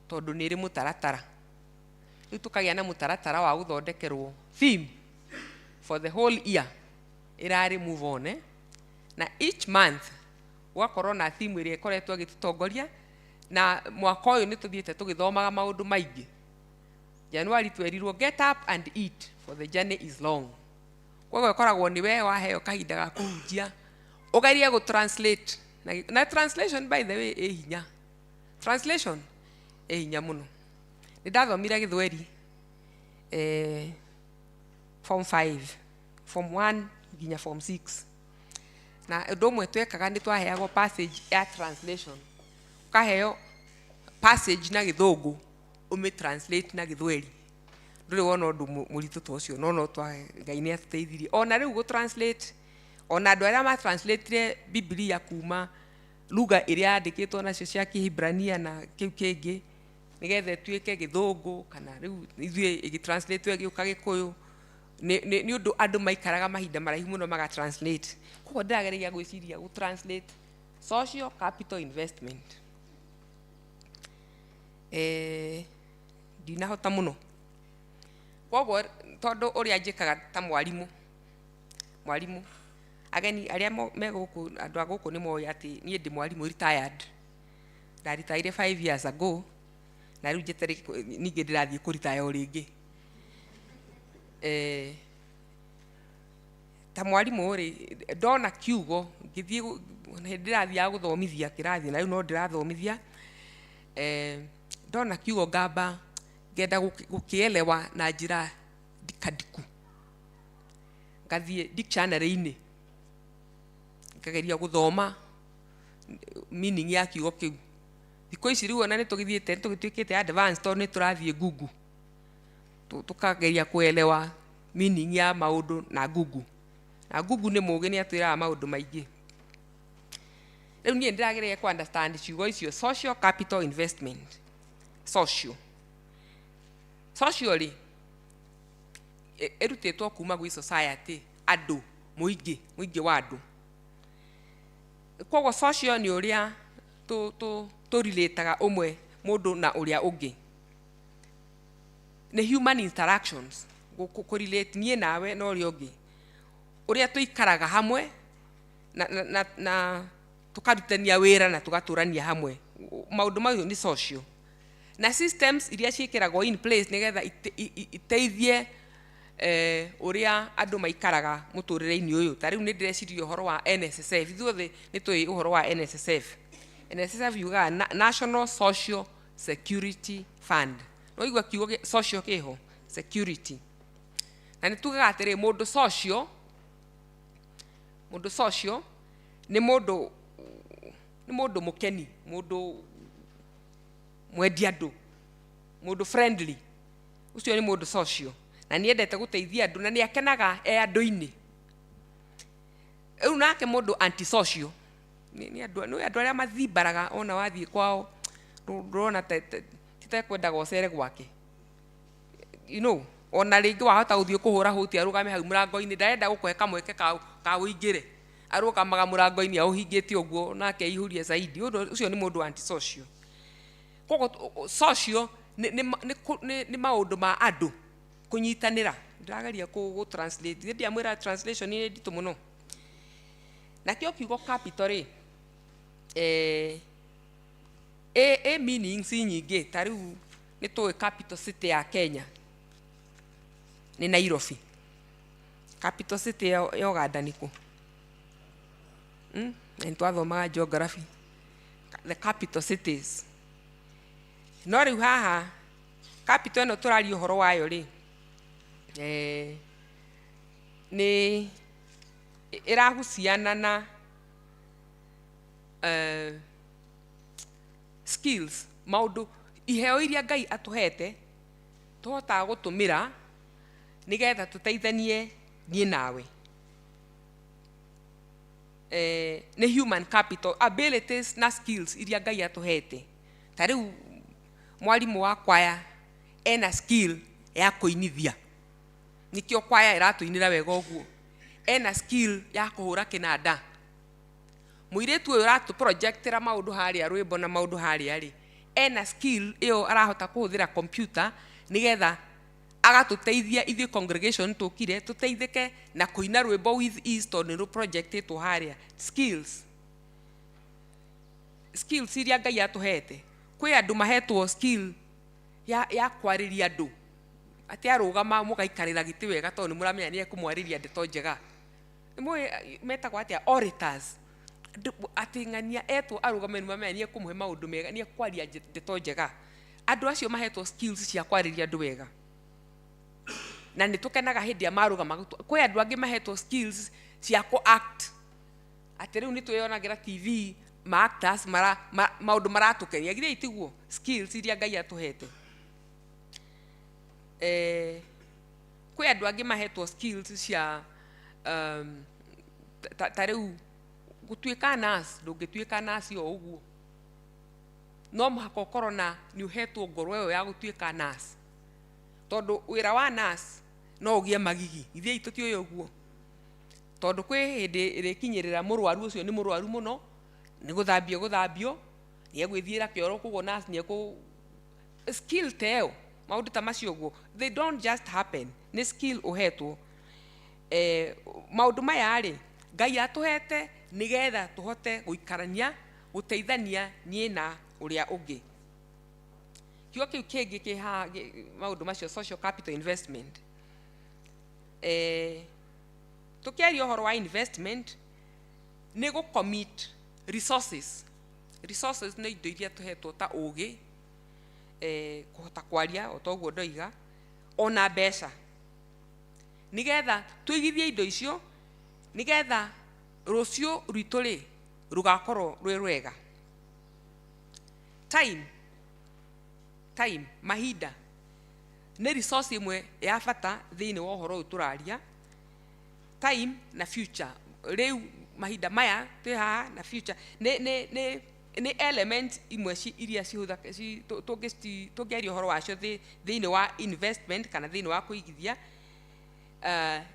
tondu ni ri mutaratara riu tukagia na mutaratara wa guthondekerwo theme for the whole year irari move on na each month wakorwo na theme iria ikoretwo igitutongoria na mwaka uyu ni tuthiete tugithomaga maundu maingi January twerirwo get up and eat for the journey is long koguo ikoragwo ni we waheo kahinda ga kuhunjia ugerie gu translate na translation by the way hinya translation hinya muno ni ndathomire Githweri form 5 form 1 nginya form 6 na undu mwe twekaga ni twaheagwo passage ya translation ukaheo passage na Githungu ume translate na Githweri nduri wona undu muritu to cio no twa Ngai ni atuteithirie ona riu go translate ona andu aria ma translate Biblia kuma lugha iria andikitwo nacio cia Kihibrania na kiu kingi nigethe tuike Githungu kana riu ithuĩ igitranslate giuka Gikuyu ni undu andu maikaraga mahinda maraihu muno maga translate koguo ndiragereria gwiciria gu translate social capital investment ndinahota muno koguo tondu uria njikaga ta mwarimu ageni aria me guku andu aguku ni moi ati nie ndi mwarimu retired ndaritaire 5 years ago na riu njetere ninge ndirathie kuritaya o ringi ta mwarimu ri ndona kiugo ngithie ndirathia guthomithia kirathi na riu no ndirathomithia ndona kiugo ngamba ngenda gukielewa na njira ndikadiku ngathie dictionary-ini ngageria guthoma meaning ya kiugo kiu thiko ici riu ona ni tugithiete tugituikite advanced to ni turathie Google tukageria kuelewa meaning ya maundu na Google ni mugi ni atwiraga maundu maingi riu nie ndirageria ku understand ciugo icio social capital investment socially erutetwo kuma gwi society andu muingi wa andu koguo social ni uria to relataga umwe mundu na uria ungi ni human interactions ku relate nie nawe na uria ungi uria tuikaraga hamwe na tukarutania wira na tugaturania hamwe maundu mau ni social na systems iria ciikiragwo in place nigetha iteithie uria andu maikaraga muturire-ini uyu. Ta riu ni ndireciria uhoro wa NSSF. Ithuothe ni tui uhoro wa NSSF. NSSF yugaga National Social Security Fund. No igua kiugo social kiho security. Na ni tugaga atiri mundu social ni mundu mukeni, mundu mwendia andu, mundu friendly. Ucio ni mundu social. Na ni endete guteithia andu na ni akenaga andu-ini. Riu nake mundu antisocial ni andu aria mathimbaraga ona wathie kwao ndurona titekwendaga ucere gwake. You know, ona ringi wahota guthie kuhura huti arugame hau murango-ini ndarenda gukuhe kamweke ka uingire. Arugamaga murango-ini auhingite uguo nake ihurie zaidi. Ucio ni mundu antisocial. Koguo social ni maundu ma andu kunyitanira. Ndirageria ku translate. Ndi amwira translation ni nditu muno. Na kio kiugo capital meanings nyingi. Ta riu ni tuwe capital city ya Kenya ni Nairobi. Capital city ya Uganda niku. Ni twathomaga geography. The capital cities. No riu haha capital ino turari uhoro wayo ri ni irahusiana na skills, maundu iheo iria Ngai atuhete tuhota gutumira nigetha tuteithanie nie nawe. Ni human capital, abilities na skills iria Ngai atuhete. Ta riu mwalimu wa kwaya ena skill ya kuinithia, nikio kwaya iratuinira wega uguo. Ena skill ya kuhura kinanda. Muiretu uyu ratu projectera maundu haria rwimbo na maundu haria ri ena skill iyo arahota kuhuthira computer nigetha agatuteithia ithui congregation tukire tuteithike na kuina rwimbo with Easton ru project tu haria. Skills iria Ngai atuhete. Kwi andu mahetwo skill ya kwariria andu ati arugama mugaikarira giti wega tondu muramenya ni ekumwariria ndeto njega. Nimwe metagwo atia orators. Ati ng'ania etwo arugame mamenye ni ekumuhe maundu mega, ni ekwaria ndeto njega. Andu acio mahetwo skills cia kwariria andu wega. Na ni tukenaga hindi ya marugama. Kwi andu angi mahetwo skills cia ku act. Ati riu ni tuyonagira TV ma actors maundu maratukenia githia itiguo skills iria Ngai atuhete. Kwi andu angi mahetwo skills cia ta riu gutuika nurse, ndungituika nurse o uguo. No muhaka ukorwo na ni uhetwo ngoro iyo ya gutuika nurse. Tondu wira wa nurse no ugie magigi. Ithia itu ti uyo uguo. Tondu kwi hindi irikinyirira murwaru ucio ni murwaru muno, ni guthambio ni egwithiira kioro kugo nurse ni eku skill teo. Maundu ta macio uguo, they don't just happen. Ni skill uhetwo. Maundu maya ri Ngai atuhete nigetha tuhote guikarania guteithania nie na uria ungi. Kiugo kiu kingi ki ha maundu macio social capital investment. Tukiaria uhoro wa investment ni gu commit resources. Resources ni indo iria tuhetwo ta ugi kuhota kwaria otoguo ndoiga ona mbeca nigetha tuigithie indo icio nigetha rucio rwitu ri rugakorwo rwe rwega. Time mahinda ni resource imwe ya bata thiini wa uhoro uturaria. Time na future, riu mahinda maya twi haha na future ni element imwe iria cihuthaga tungiaria uhoro wacio thiini wa investment kana thiini wa kuigithia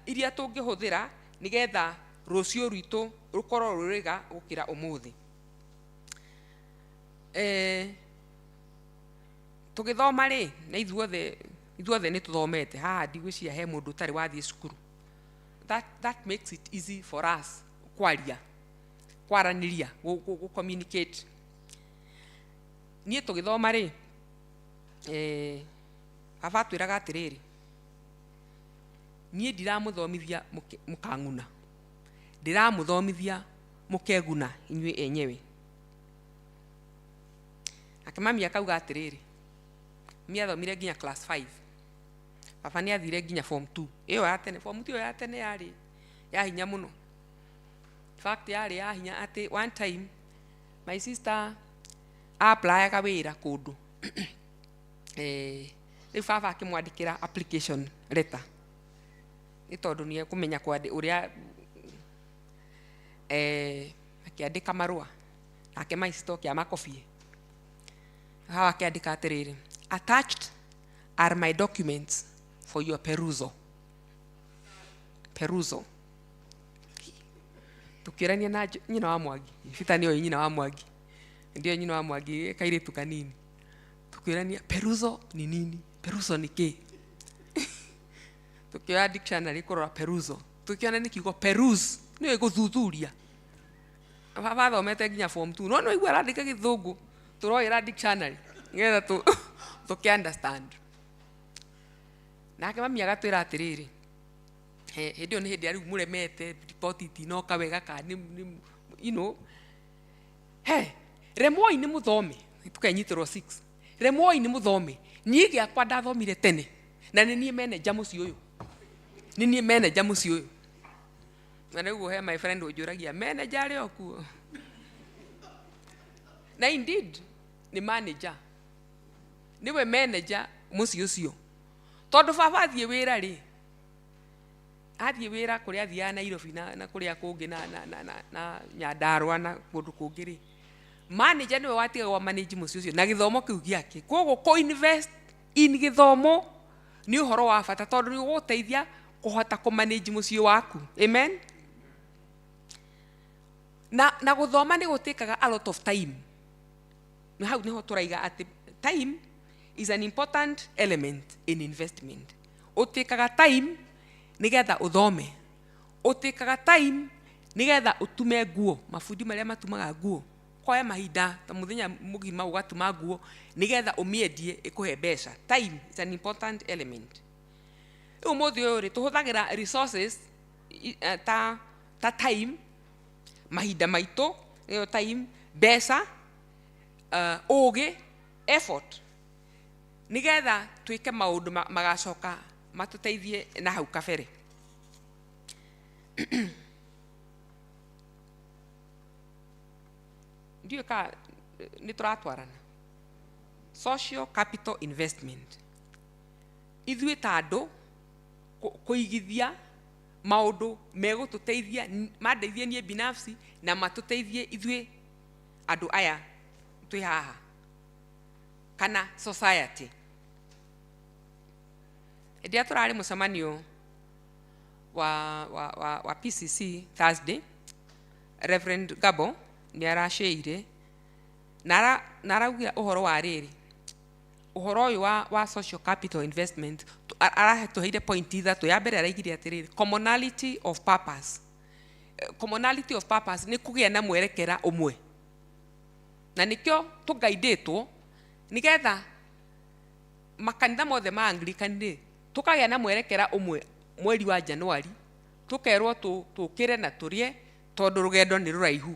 iria tungihuthira nigetha rucio rwitu rukorwo ruriga gukira umuthi. Tugithoma ri na ithuothe ni tuthomete haha ndigwiciria he mundu utari wathie cukuru. That makes it easy for us kwaraniria gu communicate. Nie tugithoma ri aba twiraga atiriri niĩ ndiramuthomithia mukang'una, ndiramuthomithia mukeguna inyuĩ enyewe. Nake mami akauga atĩrĩrĩ, mami athomire nginya class 5, baba nĩ athire nginya form 2. Ĩyo ya tene, form 2 ĩyo ya tene yarĩ ya hinya mũno. In fact yarĩ ya hinya atĩ one time my sister applyaga wĩra kũndũ rĩu baba akĩmwandĩkĩra application letter nĩ tondũ nĩ kũmenya ũrĩa akĩandĩka marũa, nake my sister akĩamakobie. Hawa akĩandĩka atĩrĩrĩ, attached are my documents for your perusal. Tukĩrania na nyina wa Mwangi, Peter nĩyo nyina wa Mwangi, ndio nyina wa Mwangi kairĩtu kanini. Tukĩrania perusal ni nini, perusal ni kĩ? Tukĩoya dictionary kũrora perusal, tukiona nĩ kiugo peruse nĩ gũthuthuria. Baba thomete nginya form 2, no igua arandĩka Gĩthũngũ, turoira dictionary ngetha tukĩ understand. Nake mami agatwĩra atĩrĩrĩ, hĩndĩ ĩyo nĩ hĩndĩ rĩu mũremete report itinoka wega ka you know, remwoi nĩ mũthome, tukanyitĩrwo 6, remwoi nĩ mũthome, niĩ gĩakwa ndathomire tene na nĩ niĩ manager mũciĩ ũyũ, na nĩguo he my friend ũnjũragia manager arĩ o kuo. Na indeed ni manager, niwe manager mũciĩ ũcio, tondũ baba athiĩ wĩra rĩ, athiĩ wĩra kũrĩa athiaga Nairobi na kũrĩa kũngĩ na Nyandarũa na kũndũ kũngĩ rĩ, manager niwe watigagwo manage mũciĩ ũcio na gĩthomo kĩu gĩake. Koguo co-invest in gĩthomo nĩ ũhoro wa bata, tondũ nĩ ũgũteithia kũhota kũmanage mũciĩ waku. Amen. Na gũthoma nĩ gũtĩkaga a lot of time. Na hau nĩho tũraiga atĩ time is an important element in investment. Ũtĩkaga time nigetha ũthome, ũtĩkaga time nigetha ũtume nguo, mabundi marĩa matumaga nguo, koya mahinda ta mũthenya mũgima ũgatuma nguo nigetha ũmĩendie ĩkũhe mbeca. Time is an important element. Ũmũthĩ ũyũ rĩ, tũhũthagĩra resources ta time, mahinda maitũ, ĩyo time, mbeca, ũgĩ, effort, nigetha twĩke maũndũ magacoka matuteithie na hau kabere. Ndiyo ka nĩ tũratwarana. Social capital investment. Ithuĩ ta andũ kũigithia maũndũ megũtũteithia, mandeithie niĩ binafsi na matuteithie ithuĩ andũ aya twĩ haha kana society. Ndia turari mũcemanio wa PCC Thursday, Reverend Gabo nĩ arashĩire na arauga ũhoro wa rĩrĩ, ũhoro ũyũ wa social capital investment arahetũheire point ithatũ. Ya mbere araigire atĩrĩrĩ, commonality of purpose. Commonality of purpose nĩ kũgĩa na mwerekera ũmwe, na nĩkĩo tũgaidĩtwo nigetha makanitha mothe ma Anglican rĩ, tukagĩa na mwerekera ũmwe mweri wa Januari, tukerwo tũkĩre na tũrĩe tondũ rũgendo nĩ rũraihu.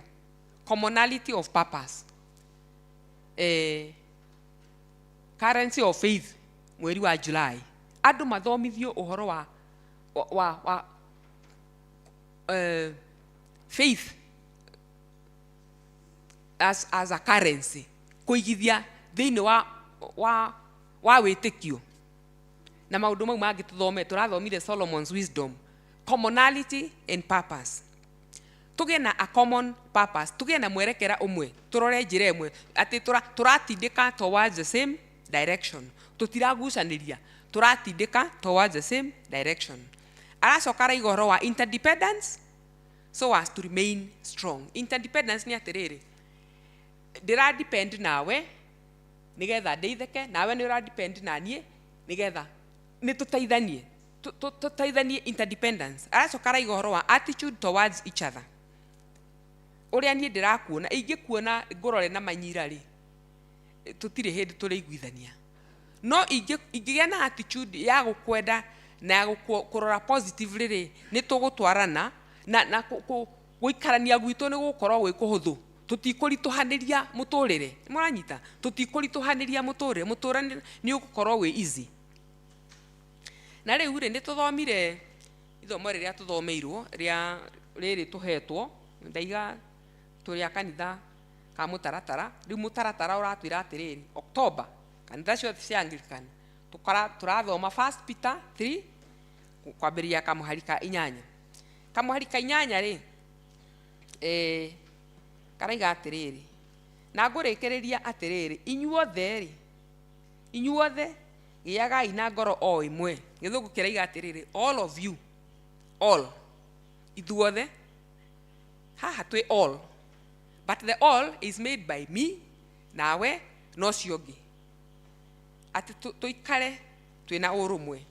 Commonality of purpose. Currency of faith mweri wa July, andũ mathomithio ũhoro wa faith as a currency, kuigithia thĩinĩ wa wĩtĩkio. Na maũndũ mau mangĩ tũrathomire Solomon's wisdom, commonality and purpose. Tũgĩe na a common purpose, tũgĩe na mwerekera ũmwe, tũrore njĩra ĩmwe atĩ tũratindĩka towards the same direction, tũtiragucanĩria, tũratindĩka towards the same direction. Aracoka araiga ũhoro wa interdependence so as to remain strong. Interdependence nĩ atĩrĩrĩ, ndĩradepend nawe nigetha ndeithĩke, nawe nĩ ũradepend na niĩ nigetha nĩ tũteithanie interdependence. Aracoka araiga ũhoro wa attitude towards each other. Ũrĩa niĩ ndĩrakuona, ingĩkuona ngũrore na manyira rĩ, tũtirĩ hĩndĩ tũrĩiguithania. No ingĩgĩa na attitude ya gũkwenda na kurora positively ri ni tugutwarana na guikarania gwitu ni gukorwo gwi kuhuthu tutikurituhaniria muturire muranyita tutikurituhaniria muturire ni ugukorwo wi easy na riu ri ni tuthomire ithomo riria tuthomeirwo ria riri tuhetwo ndaiga turia kanitha ka mutaratara riu mutaratara uratwira atiriri October kanitha ciothe cia Anglican turathoma 1 Peter 3 kwambiria kamuharika 8 kamuharika 8 ri karaiga atiriri na ngurikiriria atiriri inyuothe giagai na ngoro o imwe githungu kiraiga atiriri all of you all ithuothe haha twi all but the all is made by me nawe no ciongi ati tuikare twina urumwe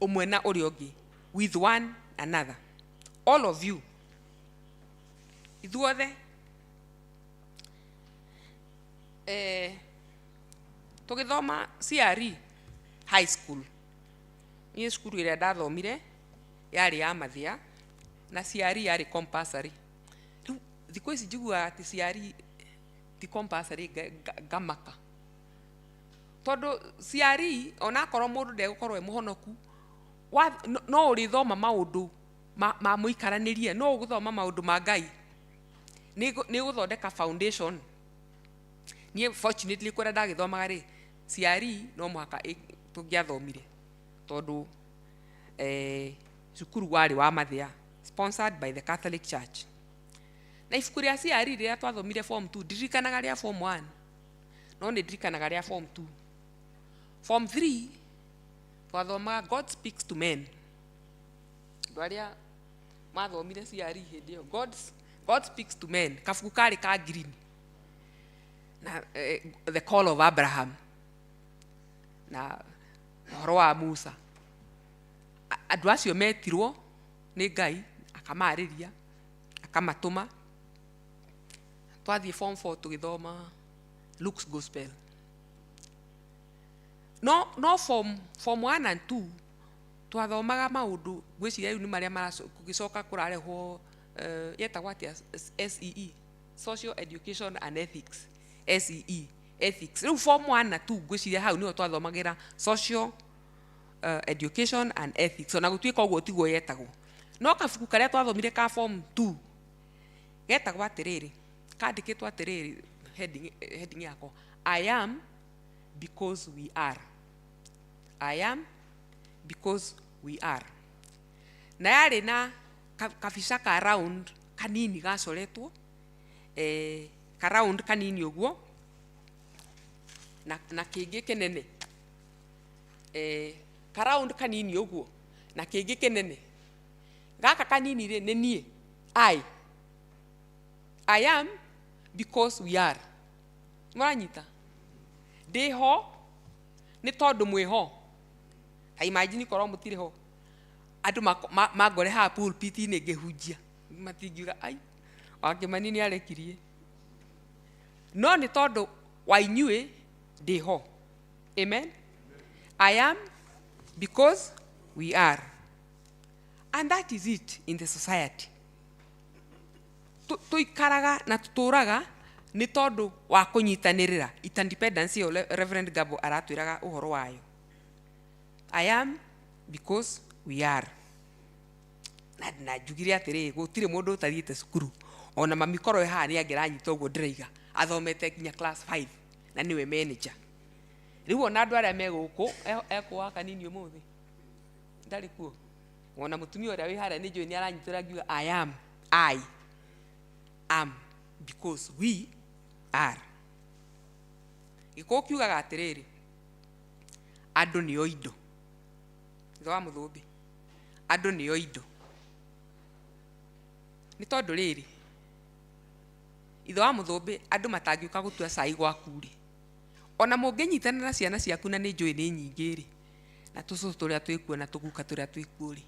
umwe na uri ungi with one another all of you ithuothe tugithoma CRE high school ni skulu ira ndathomire yari ya mathia na CRE yari compulsory thiku ici njigua ati CRE ti compulsory gamaka tondu CRE ona korwo mundu ndegukorwo e muhonoku no urithoma maundu ma muikaranirie no uguthoma maundu ma Ngai ni guthondeka foundation nie fortunately kwenda ndagithomaga ri CRE no mwaka tungiathomire tondu cukuru wari wa mathia sponsored by the Catholic Church na ibuku ria CRE riria twathomire form 2 ndirikanaga ria form 1 no ni ndirikanaga ria form 2 form 3 twathomaga God speaks to men ndwaria mathomire CRE hindi yo God speaks to men kabuku kari ka green na the call of Abraham na horo wa Musa andu acio metirwo ni Ngai akamariria akamatuma twathie form 4 tugithoma Luke's Gospel no form 1 and 2 twathomaga maundu gwiciria riu ni maria maragicoka kurarehwo yetagwo atia SEE Social Education and Ethics SEE Ethics riu form 1 na 2 gwiciria hau niho twathomagira Social Education and Ethics ona gutwika uguo tiguo yetagwo no kabuku karia twathomire ka form 2 getagwo atiriri kandikitwo atiriri heading yako I am because we are na yari na kabica ka round kanini gacoretwo ka round kanini uguo na kingi kinene ka round kanini uguo na kingi kinene gaka kanini ri ni nie I am because we are muranyita ndiho ni tondu mwiho ta imagine korwo mutire ho andu magore ha pulpit ni ngehunjia matingiuga ai wake manini arekirie no ni tondu wa inyue ndiho amen I am because we are and that is it in the society tuikaraga na tuturaga ni tondu wa kunyitanirira interdependence yo Reverend Gabo aratwiraga uhoro wayo I am because we are na jugire atiri gutire mundu utariite cukuru ona mamikoro ha ni angiranyita uguo ndiraiga athomete kinya class 5 na niwe manager riu ona andu aria meguku ekuwa kanini umuthi ndari kuo ona mutumia uria wi haria ni njui ni aranyitira ngiuga I am because we are ikokiugaga atiriri andu ni oindo itho wa muthumbi andu ni oindo ni tondu riri itho wa muthumbi andu matangiuka gutua cai gwaku ri ona munginyitana na ciana ciaku na ni njui ni nyingi ri na tucu turia twikuo na tuguka turia twikuo ri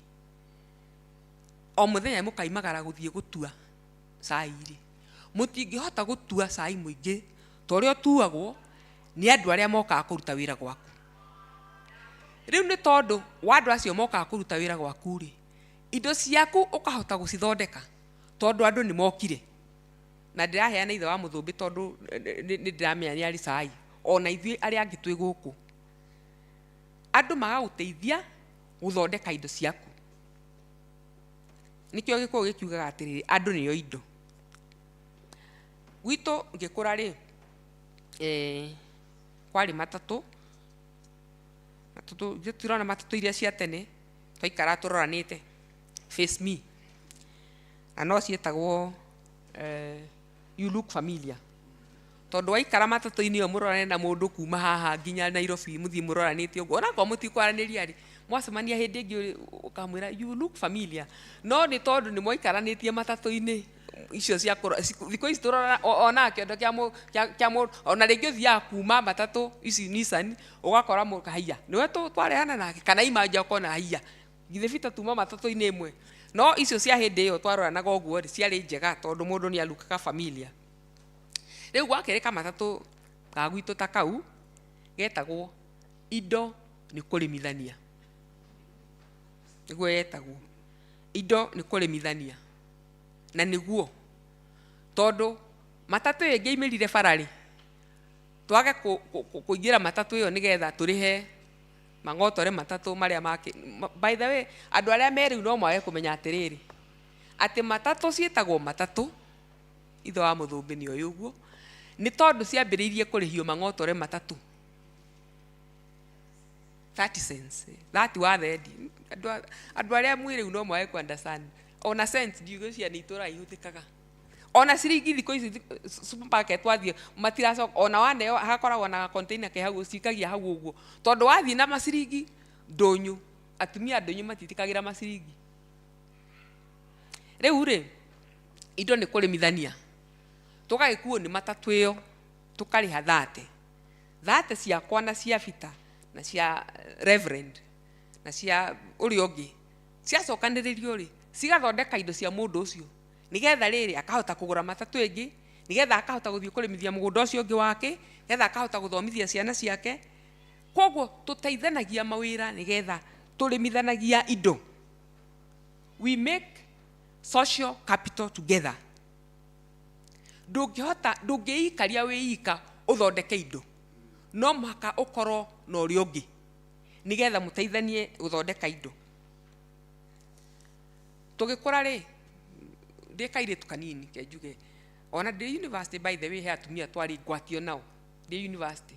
o muthenya mukaimagara guthie gutua cai ri mutingihota gutua cai muingi torio tuagwo ni andu aria moka kuruta wira gwaku riu ni tondu wandu acio moka kuruta wira gwaku ri indo ciaku ukahota gucithondeka tondu andu ni mokire na ndiraheana ithe wa muthumbi tondu ni ndiramenya ni ari sai ona ithui ari angi twi guku andu magaguteithia guthondeka indo ciaku nikio gikuo gikiugaga atiriri andu niyo indo gwito ngikura ri kwari matatu turona matatu iria cia tene twaikara turoranite face me na no cietagwo you look familiar tondu waikara matatu-ini yo murorane na mundu kuma haha nginya Nairobi muthii muroranite uguo ona ko mutikwaraniria ri mwacemania hindi ingi ukamwira you look familiar no ni tondu ni mwaikaranĩtie matatu-ini icio cia thikũ ici turora ona kĩondo kĩa mũndũ ona rĩngĩ ũthiaga kuma matatu ici Nissan ũgakora mũndũ haiya nĩwe twarehana nake kana imanja ũkona haiya githĩ bita tuma matatu-inĩ ĩmwe no icio cia hĩndĩ ĩyo twaroranaga ũguo ciarĩ njega tondu mũndũ nĩ alukaga familia rĩu gwakĩrĩka matatu ga gwitũ ta kau getagwo indo nĩ kũrĩmithania nĩguo yetagwo indo nĩ kũrĩmithania na niguo tondu matatu ĩngĩ imĩrire bararĩ twage kũingĩra matatu ĩyo nĩgetha tũrĩhe mang'otore matatu marĩa make by the way andũ arĩa merĩu no mwage kũmenya atĩrĩrĩ atĩ matatu ciĩtagwo matatu ithe wa mũthũmbĩ nĩ ũyũ ũguo nĩ tondu ciambĩrĩirie kũrĩhio mang'otore matatu 30 cents that wa thendi andũ arĩa mwĩrĩu no mwage ku understand ona cents ndiugo cia nĩ itũra ihũthĩkaga ona ciringi thikũ ici supermarket wathie matiracoka ona waneo hagakoragwo na container ke hau cikagia hau ũguo tondu wathie na maciringi ndũnyũ atumia ndũnyũ matitikagira maciringi rĩu rĩ indo nĩ kũrĩmithania tũgagĩkuo nĩ matatu ĩyo tũkarĩha 30 ciakwa na cia bita na cia reverend na cia ũrĩa ũngĩ ciacokanĩrĩrio rĩ cigathondeka indo cia mũndũ ũcio nigetha rĩrĩ akahota kũgũra matatu ĩngĩ nigetha akahota gũthiĩ kũrĩmithia mũgũnda ũcio ũngĩ wake nigetha akahota gũthomithia ciana ciake koguo tũteithanagia mawĩra nigetha tũrĩmithanagia indo we make social capital together ndũngĩikaria wĩika ũthondeke indo no mũhaka ũkorwo na ũrĩa ũngĩ nigetha mũteithanie gũthondeka indo tũgĩkũra rĩ ndĩ kairĩtu kanini ke njuge ona ndĩ university by the way he atumia twari ngwatio nao ndĩ university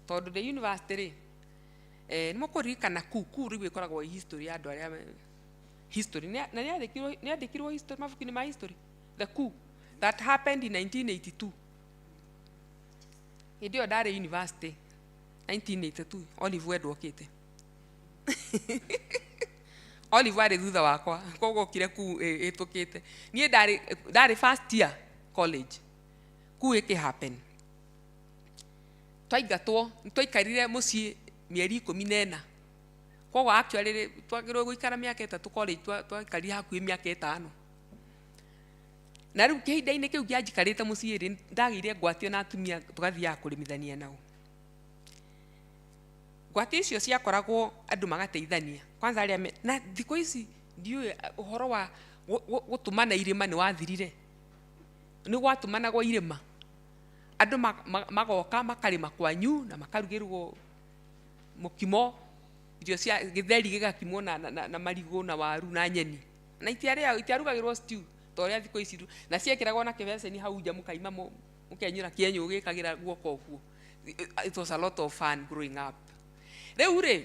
tondu ndĩ university rĩ nĩ mũkũririkana kuu rĩu ĩkoragwo history ya andũ arĩa history na nĩandĩkirwo history mabuku-inĩ ma history the coup that happened in 1982 hĩndĩ ĩyo ndarĩ university 1982 Olive Wendo okĩte Olive arĩ thutha wakwa koguo kire ku ĩtũkĩte niĩ ndarĩ first year college ku ĩkĩ happen twaingatwo nĩtwaikarire mũciĩ mĩeri 14 koguo actually twagĩrĩirwo gũikara mĩaka 3 college twaikarire hakuhĩ mĩaka 5 na rĩu kĩhinda-inĩ kĩu kĩanjikarĩte mũciĩ rĩ ndagĩire ngwatio na atumia tũgathiaga kũrĩmithania nao ngwatio icio ciakoragwo andũ magateithania kwanza arĩa na thikũ ici ndiũĩ ũhoro wa gũtũmana irĩma nĩ wathirire nĩ gwatũmanagwo irĩma andũ magoka makarĩma kwanyu na makarugĩrwo mũkimo irio cia gĩtheri gĩgakimwo na marigũ na waru na nyeni na itiarugagĩrwo stew torĩa thikũ ici na ciekĩragwo na kĩbeceni hau nja mũkaima mũkenyũra kĩenyũ gĩkagĩra guoko ũguo it was a lot of fun growing up rĩu rĩ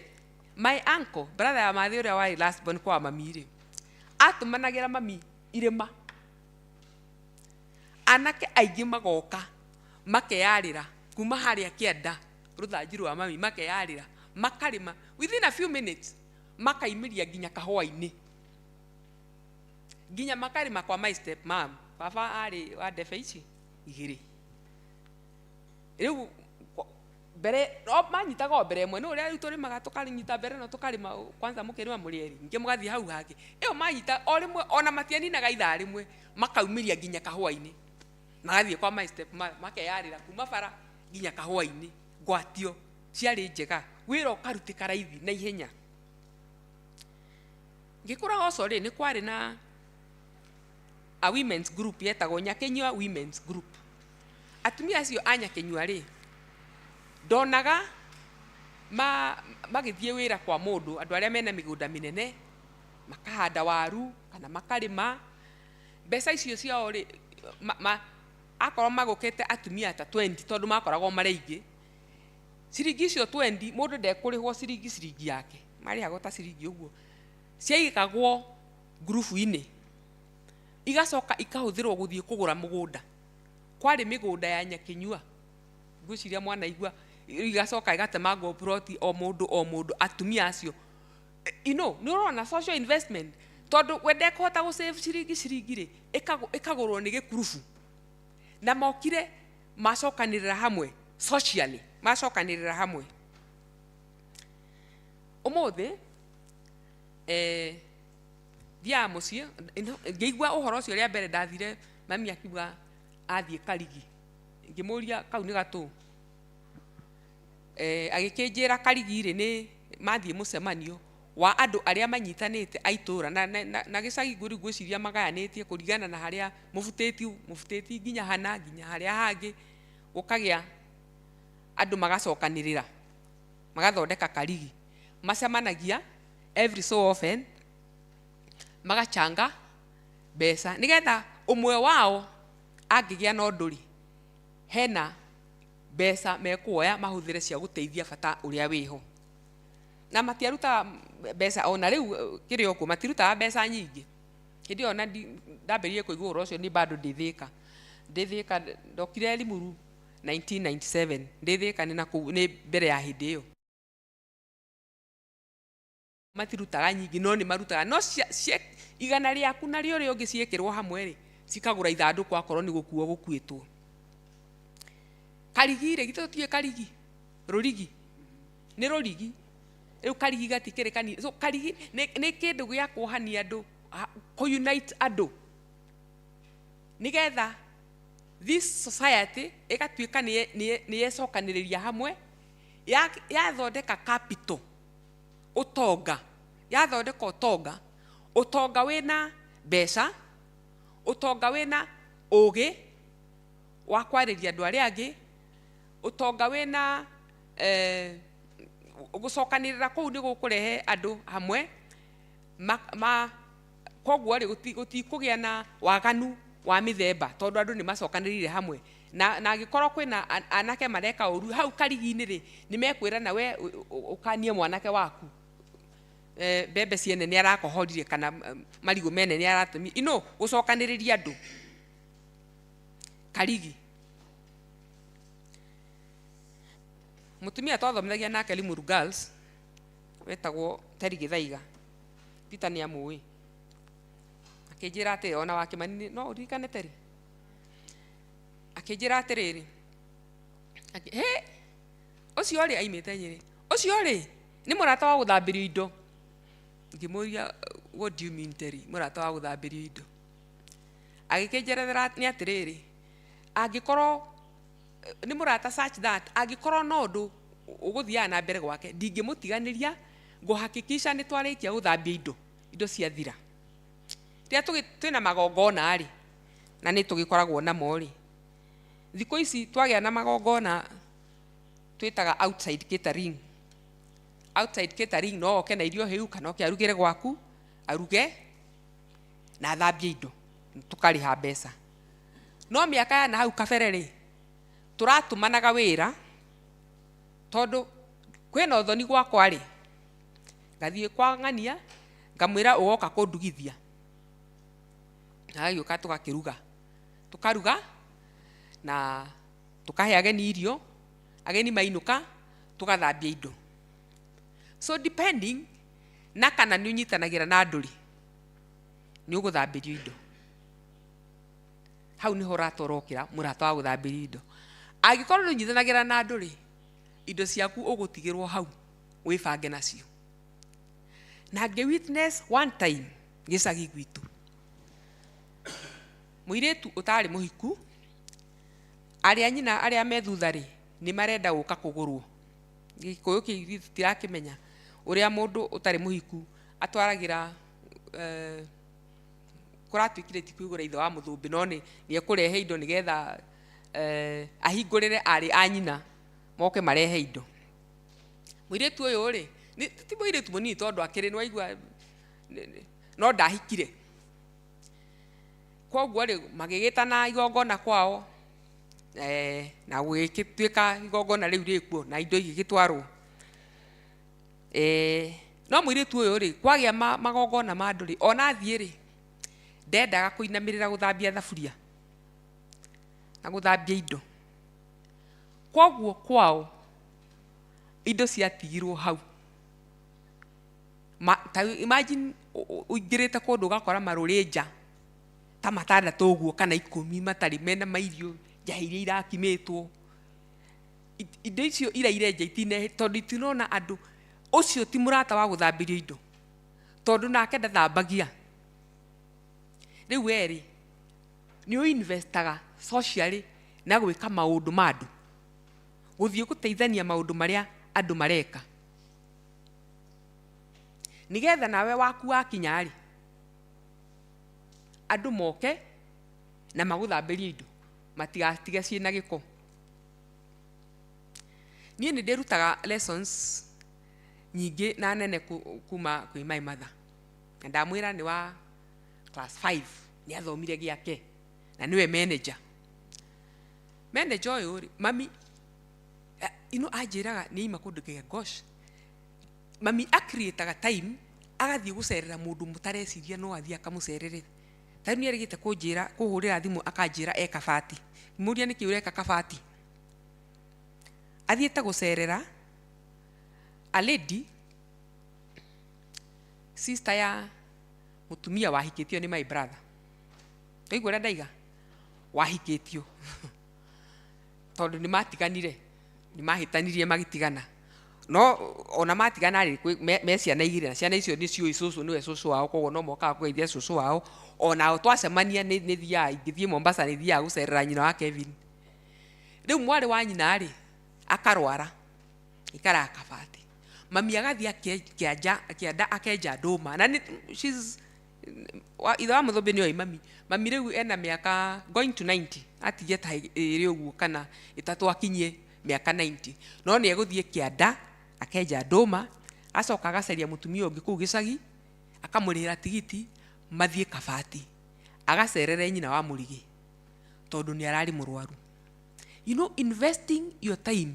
my uncle brother ya mathi ũrĩa warĩ last born kwa mami rĩ atũmanagĩra mami irĩma anake aingĩ magoka makeyarĩra kuma harĩa kĩanda rũthanju rwa mami makeyarĩra makarĩma within a few minutes makaimĩria nginya kahũa-inĩ nginya makarĩma kwa my step mom baba arĩ wa ndebe ici 2 rĩu mbere no manyitaga mbere ĩmwe no ũrĩa rĩu tũrĩmaga tũkarĩnyita mbere no tũkarĩma kwanza mũkĩrĩma mũrĩeri ningĩ mũgathiĩ hau hangĩ ĩyo manyita o rĩmwe ona matianinaga ithaa rĩmwe makaumĩria nginya kahũa-inĩ magathiĩ kwa my step makeyarĩra kuma bara nginya kahũa-inĩ ngwatio ciarĩ njega wira ukarutika raithi na ihenya. Ngikura also ri ni kwari na a women's group yetagwo Nyakenyua women's group. Atumia acio a Nyakenyua ri ndonaga magithie wira kwa mundu, andu aria mena migunda minene makahanda waru kana makarima. Mbeca icio ciao ri akorwo magukite atumia ta 20 tondu makoragwo maraingi, ciringi icio 20 mundu ndekurihwo ciringi yake, marihagwo ta ciringi uguo, ciaigagwo grupu-ini igacoka ikahuthirwo guthie kugura mugunda. Kwari migunda ya Nyakenyua, ngwiciria mwana igua, igacoka igatemangwo ploti o mundu atumia acio. No urona social investment, tondu wende kuhota gu save ciringi ri ikagurwo ni gikurubu, na mokire macokanirira hamwe socially, macokanirira hamwe. Umuthi thia mucie ngeigua uhoro ucio ria mbere ndathire, mami akiuga athie Karigi, ngimuria kau ni gatu agikinjira Karigi ri ni mathie mucemanio wa andu aria manyitanite aitura na gicagi nguri gwiciria magayanitie kurigana na haria mufuteti nginya hana nginya haria hangi gukagia andu magacokanirira magathondeka Karigi, macemanagia every so often, magachanga mbeca nigetha umwe wao angigia na nduri hena mbeca mekuoya mahuthire cia guteithia bata uria wiho. Na matiaruta mbeca ona riu kirio ku matiruta mbeca nyingi. Hindi ona ndamberie kuigua uro ucio ni bado ndithika ndokire Limuru 1997 ndithika ni mbere ya hindi iyo. Matirutaga nyingi no ni marutaga, no igana riaku na rio rio ngiciekirwo hamwe ri cikagura ithanduku akorwo ni gukuo gukuitwo. Karigi ri gitotie Karigi rurigi ni rurigi riu Karigi gatikire kani. So Karigi ni kindu gia kuhania andu, ko unite andu nigetha this society igatuika ni yecokaniriria hamwe ya thondeka capital utonga, ya thondeka utonga wina mbeca, utonga wina ugi wa kwariria andu aria angi, utonga wina gucokanirira kuu ni gukurehe andu hamwe koguo ri gutikugia na waganu wa mithemba tondu andu ni macokanirire hamwe na gikorwo kwina anake mareka uru hau Karigi-ini ri ni mekwira na we ukanie mwanake waku bebe ciene ni arakohorire kana marigo mene ni aratumi gucokaniriria andu Karigi. Mutumia twathomithagia nake Limuru Girls wetagwo Terry Githaiga, Peter ni amui akinjira ati ona wakimani no urikane Terry, akinjira atiriri he ucio ri aimite Nyeri, ucio ri ni murata wa guthambirio indo. Ngimuria what do you mean Terry, murata wa guthambirio indo? Agikinjerethera ni atiriri angikorwo ni murata such that angikorwo no ndu uguthia na mbere gwake ndingimutiganiria nguhakikisha ni twarikia guthambia indo cia thira. Ria twina magongona ri na ni tugikoragwo na mori thiko ici twagia na magongona twitaga outside catering. Outside catering no oke na irio hiu kana oke arugire gwaku aruge na thambia indo tukariha mbeca. No miaka ya na hau kabere ri turatumanaga wira tondu kwina uthoni gwakwa ri ngathie kwa ng'ania ngamwira ugoka kundugithia ayo tukaruga na tukahe ageni irio, ageni mainuka tugathambia indo. So depending na kana ni unyitanagira na nduri ni uguthambirio indo hau ni horatorokira murata wa guthambirio indo. Agikorwo ni unyitanagira na nduri indo ciaku ugutigirwo hau wibange nacio. Na nge witness one time gicagi gwitu muiretu utari muhiku aria nyina aria me thutha ri ni marenda guka kugurwo gikuyu kä tutirakimenya uria mundu utari muhiku atwaragira kuratuikire ti kuigura ithe wa muthumbi no ni ekurehe indo nigetha ahingurire ari anyina moke marehe indo muiretu uyu ri ti muiretu munini tondu akiri ni waigua no ndahikire koguo ri magigitana igongona kwao na gwikituika igongona riu rikuo na indo igigitwarwo no muiretu uyu ri kwagia magongona ma andu ri ona athie ri ndendaga kuinamirira guthambia thaburia na guthambia indo koguo kwao indo ciatigirwo hau imagine uingirite kundu ugakora maruri nja ta matandatu uguo kana 10 matari mena mairio njahiria irakimitwo indo icio iraire itine tondu itinona andu ucio ti murata wa guthambirio indo tondu nake ndathambagia riu eri ni uinvestaga socially na gwika maundu ma andu guthie guteithania maundu maria andu mareka nigetha nawe waku wakinyari andu moke na maguthambirie indo matigatige ciina giko nie ni ndirutaga lessons nyingi na nene kuma kwi my mother na ndamwira ni wa class 5 ni athomire giake na niwe manager uyu mami ajiraga ni ima kundu kia gosh mami acreataga time agathie gucerera mundu mutareciria no athie akamucerere tani ni arigite kunjira kuhurira thimu akanjira kabati muria niki ureka kabati athiete gucerera a lady sister ya mutumia wahikitio ni my brother igura ndaiga wahikitio tondu ni matiganire ni mahitanirie magitigana no ona matigana ri me ciana igire na ciana icio ni ciui cucu niwe cucu wao koguo no moka kugeithia cucu wao ona twacemania ni thia ingithie Mombasa ni thia gucerera nyina wa Kevin riu mwari wa nyina ri akarwara ikara kabati mami agathia kianda akenja nduma na she's ithe wa muthumbi ni oi mami riu ena miaka going to 90 atigie ta iri uguo kana itatu akinyie miaka 90 no ni eguthie kianda akenja nduma acoka agaceria mutumia ungi kuu gicagi akamurira tigiti mathie kabati agacerere nyina wa murigi tondu ni arari murwaru investing your time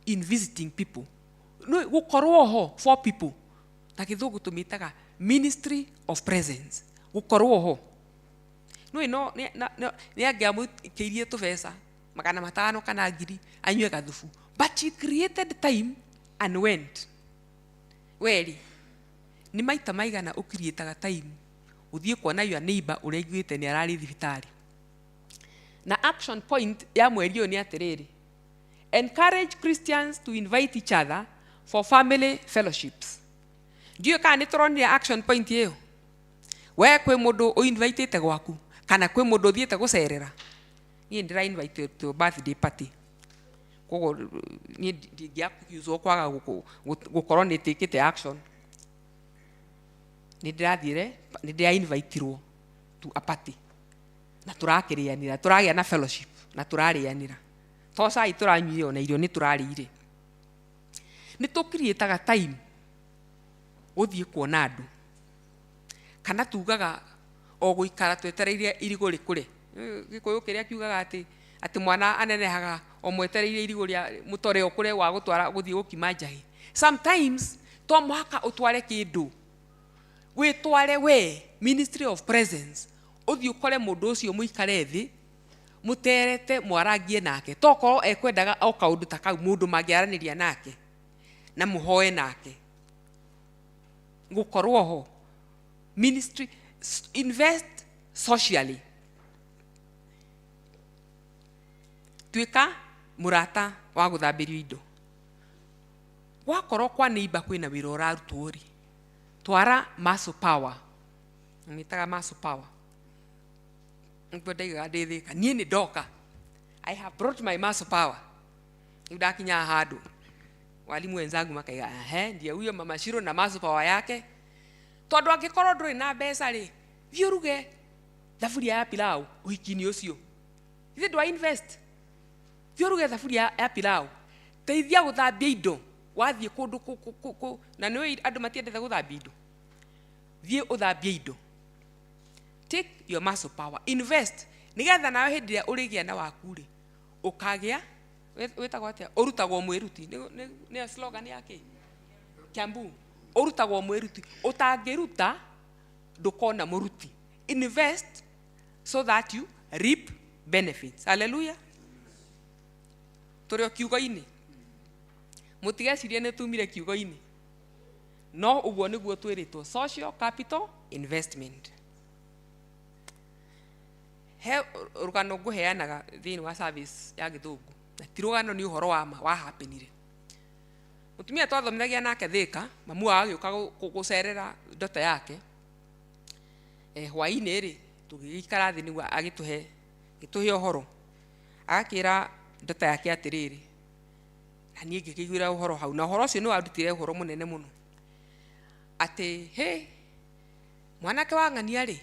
in visiting people no gukorwo ho for people na githungu tumitaga ministry of presence gukorwo ho no ni angiamukeirie tubesa 500 kana 1000 anywe gathufu but she created time and went weri ni maita maigana ukirietaga time uthie kuona your neighbor uria iguite ni arari thibitari na action point ya mweri uyu ni atiriri encourage Christians to invite each other for family fellowships ndio kana ni turonire action point iyo we kwe mundu uinvitete gwaku kana kwe mundu thiete gucerera ni ndira invite to birthday party kogo ni ndingiakuzo kwaga gukorwo ni tikite action ni ndirathire ni ndira invite-irwo to a party na turakirianira turagia na fellowship na turarianira tosai turanyuire ona irio ni turarire ni tukirietaga time uthie kuona andu kana tugaga o guikara twetereire irigo rikure gikuyu kiria kiugaga ati mwana anenehaga o mwetereire irigo ria mutore okure wa gutwara guthie gukima njahi sometimes to mwaka utware kindu witware we ministry of presence uthie ukore mundu ucio muikare thi muterete mwarangie nake tokorwo ekwendaga o kaundu ta kau mundu mangiaraniria nake na muhoe nake gukorwo ho ministry invest socially tuika murata wa guthambirio indo wakorwo kwa neighbor kwina wira urarutwo ri twara muscle power mitaga muscle power ngwendaiga ndithika nie ni ndoka I have brought my muscle power Ndakinya handu walimu wenzangu makaiga ndiye huyo mama Shiro na masu power yake. Tondu angikorwo nduri na mbeca ri thii uruge thaburia ya pilau uhikini ucio. Ithe do invest. Thii uruge thaburia ya pilau. Teithia guthambia indo wathie kundu na niwe andu matiendete guthambia indo. Thii uthambia indo. Take your muscle power, invest. Nigetha nawe hindi ria urigia na waku ri ukagia wetagwo atia urutagwo mwiruti ni slogan yake Kiambu urutagwo mwiruti utangiruta ndukona muruti. Invest so that you reap benefits. Hallelujah. Turi kiugo-ini mutigecirie ni tumire kiugo-ini no uguo niguo twiritwo social capital investment. He rugano nguheanaga thini wa service ya Githungu na tirugano ni uhoro wa happenire. Mutumia twathomithagia nake Thika mamu agĩũka gũcerera ndota yake hwaĩ-inĩ ri tũgĩikara thĩ nĩguo agĩtũhe ũhoro agakĩra ndota yake atĩrĩrĩ na niĩ ngĩkĩiguĩra ũhoro hau na ũhoro ũcio nĩ wandutire ũhoro mũnene mũno atĩ mwanake wa ng'ania ri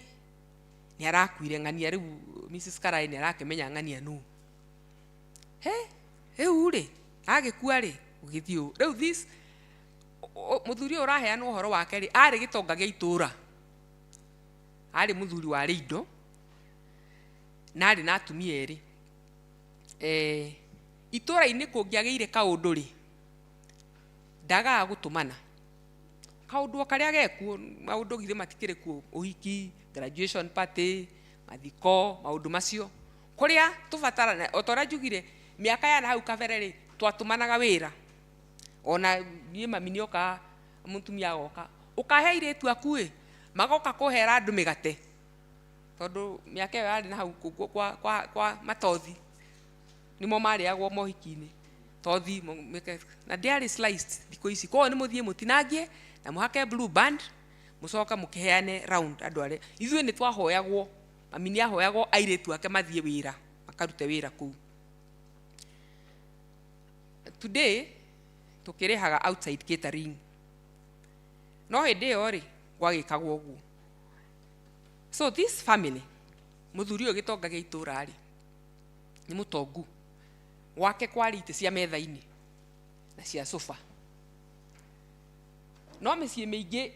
ni arakuire ng'ania rĩu Mrs. Karai ni arakĩmenya ng'ania nũ rĩu ri agĩkua ri ugithio rĩu this muthuri ũraheana ũhoro wake ri arĩ gĩtonga gĩa itũra arĩ muthuri wa indo na arĩ na atumia erĩ itũra-inĩ kũngĩagĩire kaũndũ ri ndagaga gũtũmana kaũndũ karĩa gekuo maũndũ githĩ matikĩrĩ kuo ũhiki graduation party mathiko maũndũ macio kũrĩa tũbatarana otora njugire miaka ya hau kabere ri twatũmanaga wĩra ona niĩ mami nĩoka mũtumia agoka ukahe iretu aku magoka kuhera andu migate tondu miaka ĩyo yarĩ na hau kwa matothi nimo marĩagwo mohiki-inĩ tothi na dairy sliced thikũ ici kwa nĩ mũthie mũtinangie na muhake blue band mucoka mukiheane round andu arĩa ithuĩ nĩ twahoyagwo mami nĩ ahoyagwo airetu ake mathie wĩra makarute wĩra kuu. Today tukĩrĩhaga outside catering no hĩndĩ ĩyo ri gwagĩkagwo ũguo. So this family muthuri ũyũ gĩtonga gĩa itũra ri nĩ mũtongu gwake kwari itĩ cia metha-inĩ na cia sofa no mĩciĩ mĩingĩ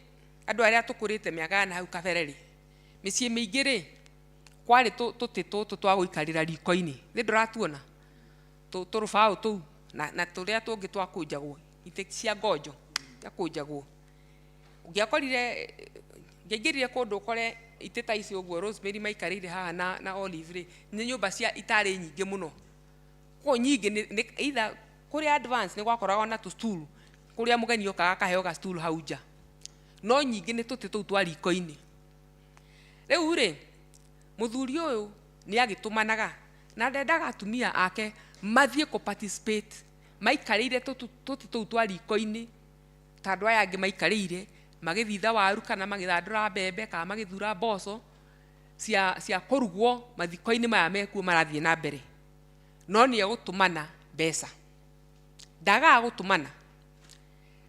andũ arĩa tũkũrĩte mĩaka na hau kabere ri mĩciĩ mĩingĩ ri kwari tũtĩ tũtũ twa gũikarĩra riko-inĩ nĩ ndũratuona tũrũbaũ tũu na tũrĩa tũngĩ twakũnjagwo itĩ cia ngojo yakũnjagwo ũngĩakorire ngĩingĩrire kũndũ ũkore itĩ ta ici ũguo Rosemary maikarĩire haha na Olive ri nĩ nyũmba cia itarĩ nyingĩ mũno kwa nyingĩ nĩ either kũrĩa advance nĩ gwakoragwo na stool kũrĩa mũgeni okaga akaheo ga stool hau nja no nyingĩ nĩ tũtĩ tũu twa riko-inĩ. Rĩu ri mũthuri ũyũ nĩ agĩtũmanaga na ndendaga atumia ake mathie kũ participate maikarĩire tũtĩ tũu twa riko-inĩ ta andũ aya angĩ maikarĩire magĩthitha waru kana magĩthandũra mbembe kana magĩthura mboco cia kũrugwo mathiko-inĩ maya mekuo marathiĩ na mbere no nĩ egũtũmana mbeca ndagaga gũtũmana.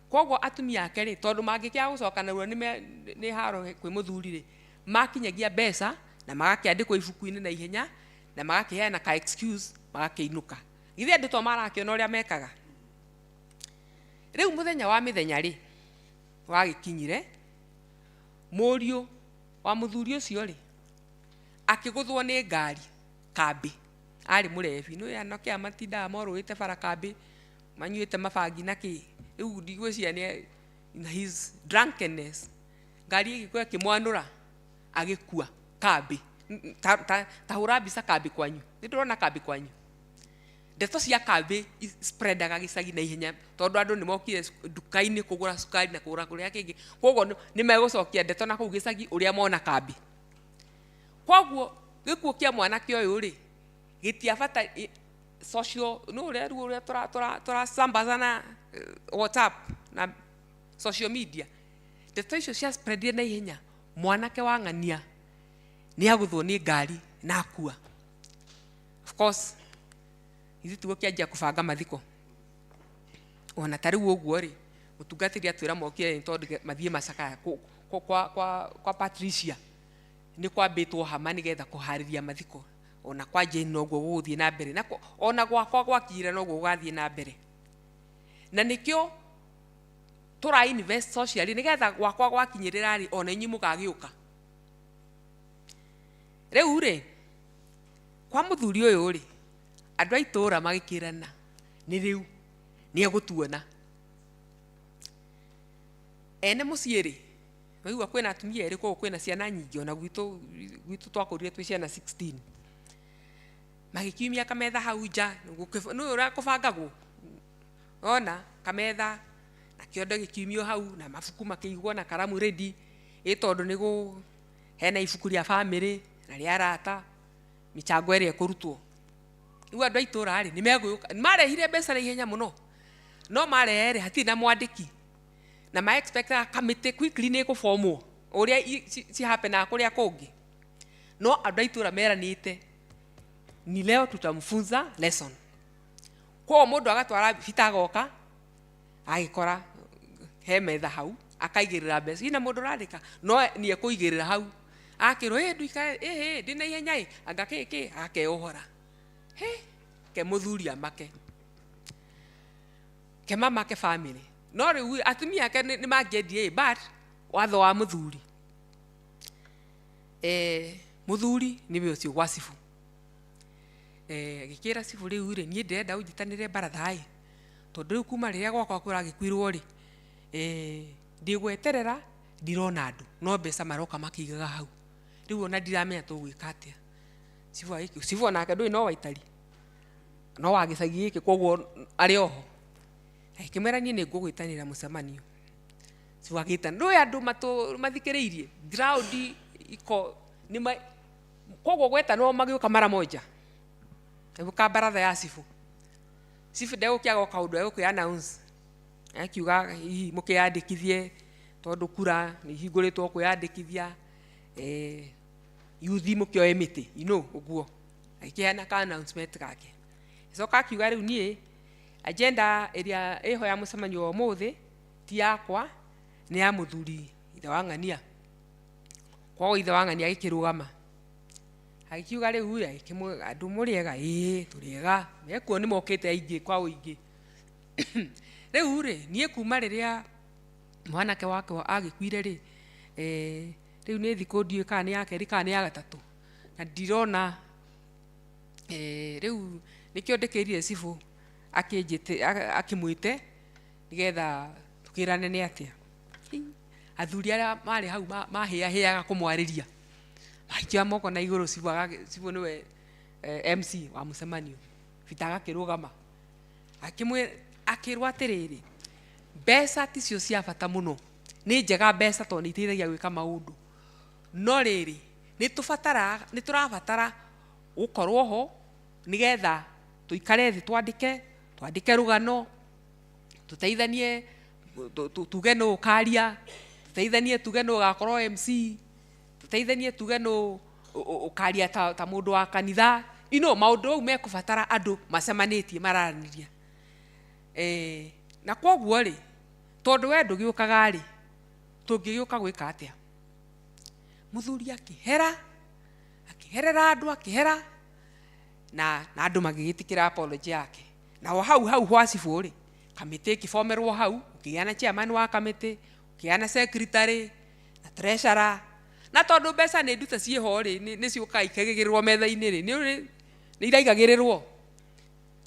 Koguo atumia ake ri tondũ mangĩkĩaga gũcokanĩrwo nĩ haro kwĩ mũthuri ri makinyagia mbeca na magakĩandĩkwo ibuku-inĩ na ihenya na magakĩheana ka excuse magakĩinũka githĩ andũ to marakĩona ũrĩa mekaga. Rĩu mũthenya wa mĩthenya ri wagĩkinyire mũriũ wa mũthuri ũcio ri akĩgũthwo nĩ ngari kambĩ arĩ mũrebi nĩ anake aya matindaga morũĩte bara kambĩ manyuĩte mabangi na kĩ rĩu ndigwĩciria nĩ in his drunkenness ngari ĩgĩkũa ĩkĩmwanũra agĩkua kambĩ ta hũra mbica kambĩ kwanyu nĩ ndĩrona kambĩ kwanyu ndeto cia kambĩ spreadaga gĩcagi na ihenya tondũ andũ nĩ mokire nduka-inĩ kũgũra cukari na kũgũra kũrĩa kĩngĩ koguo nĩ megũcokia ndeto na kũu gĩcagi ũrĩa mona kambĩ. Koguo gĩkuũ kĩa mwanake ũyũ ri gĩtiabata social no ũrĩa tũrasambaza na WhatsApp na social media ndeto icio cia spreadire na ihenya mwanake wa ng'ania nĩ agũthwo nĩ ngari na akua. Of course ithuĩ tugũkĩanjia kũbanga mathiko ona tari uguo ri mutungatiri atwira mokire tondu mathie macakaya kwa Patricia ni kwambitwo hama nigetha kuhariria mathiko ona kwa Jane noguo guthie na mbere na ona gwakwa gwakira noguo gathie na mbere na nikio tura invest socially nigetha gwakwa gwakinyirira ri ona inyi mugagiuka riu ri kwa muthuri uyu ri andu aitura magikirana ni riu ni agutuona ene musieri waigua kwina atumia eri ko kwina ciana nyingi ona gwitu twakurire twi ciana 16 magikiumia kametha hau nja no urakubangagwo ona kametha na kiondo gikiumio hau na mabuku makigwo na karamu ready tondu nigu hena ibuku ria family na ria arata michango eri kurutwo igu andu aitura ri ni meguyuka marehire mbeca na ihenya muno no marehere hati na mwandiki na ma expect committee quickly ni gufomwo uria ci happen na kuria kungi no andu aitura meranite ni leo tutamfunza lesson kwa mundu agatwara bitagoka agikora he metha hau akaigirira mbeca ina mundu radika no ni ekuigirira hau akiro nduika ndina ihenya anga kiki akeohora ke muthuri amake ke mama ke family no riu atumia ke ni magedie but watho wa muthuri muthuri ni we ucio gwasifu gikira sifu riu ri ni ndenda unjitanire barathai tondu riu kuma riria gwakwa kuragikwirwo ri ndigweterera ndirona andu no mbeca maroka makigaga hau riu ona ndiramenya tugwika atia sifu nake ndui no waitari no wagicagi giki koguo ari oho kimerani ni ngugwitanira mucemanio siwagita ndui andu mathikiriirie ground iko ni koguo gweta no magiuka mara moja ebuka baratha ya sifu ndeu kiaga kaundu ego kya announce akiuga hihi mukiyandikithie tondu kura ni hinguritwo kuyandikithia yuthi mukioe miti uguo akiana ka announcement gake so kakiuga riu nie agenda area eho ya mucemanio umuthi ti yakwa ni ya muthuri ithe wa ng'ania kwa ithe wa ng'ania agikirugama akiuga riu andu muriega turiega mekuo ni mokite aingi kwa uingi riu ri nie kuma riria mwanake wake agikwire ri riu ni thiku ndiu kana ni yake rika ni ya gatatu na ndirona riu nikio ndikirire sifu akimwite nigetha tukirane ni atia athuri aria mari hau mahiahiaga kumwariria maikia moko na iguru sifu niwe MC wa mucemanio bitaga kirugama akirwa atiriri mbeca ticio cia bata muno ni njega mbeca tondu ni iteithagia gwika maundu no riri ni turabatara gukorwo ho nigetha tuikare thi twandike rugano tuteithanie tuge no ukaria tuteithanie tuge no gakorwo MC tuteithanie tuge no ukaria ta mundu wa kanitha maundu au mekubatara andu macemanitie mararaniria na koguo ri tondu we ndugiukaga ri tungiuka gwika atia muthuri akiherera andu akihera na andu magigitikira apology yake na hau hwasifu ri kamite kifomerwo hau ukiana chairman wa kamite ukiana secretary na treasurer na tondu mbeca ni nduta cieho ri ni ciuka ikagigirirwo metha-ini ri ni iraigagirirwo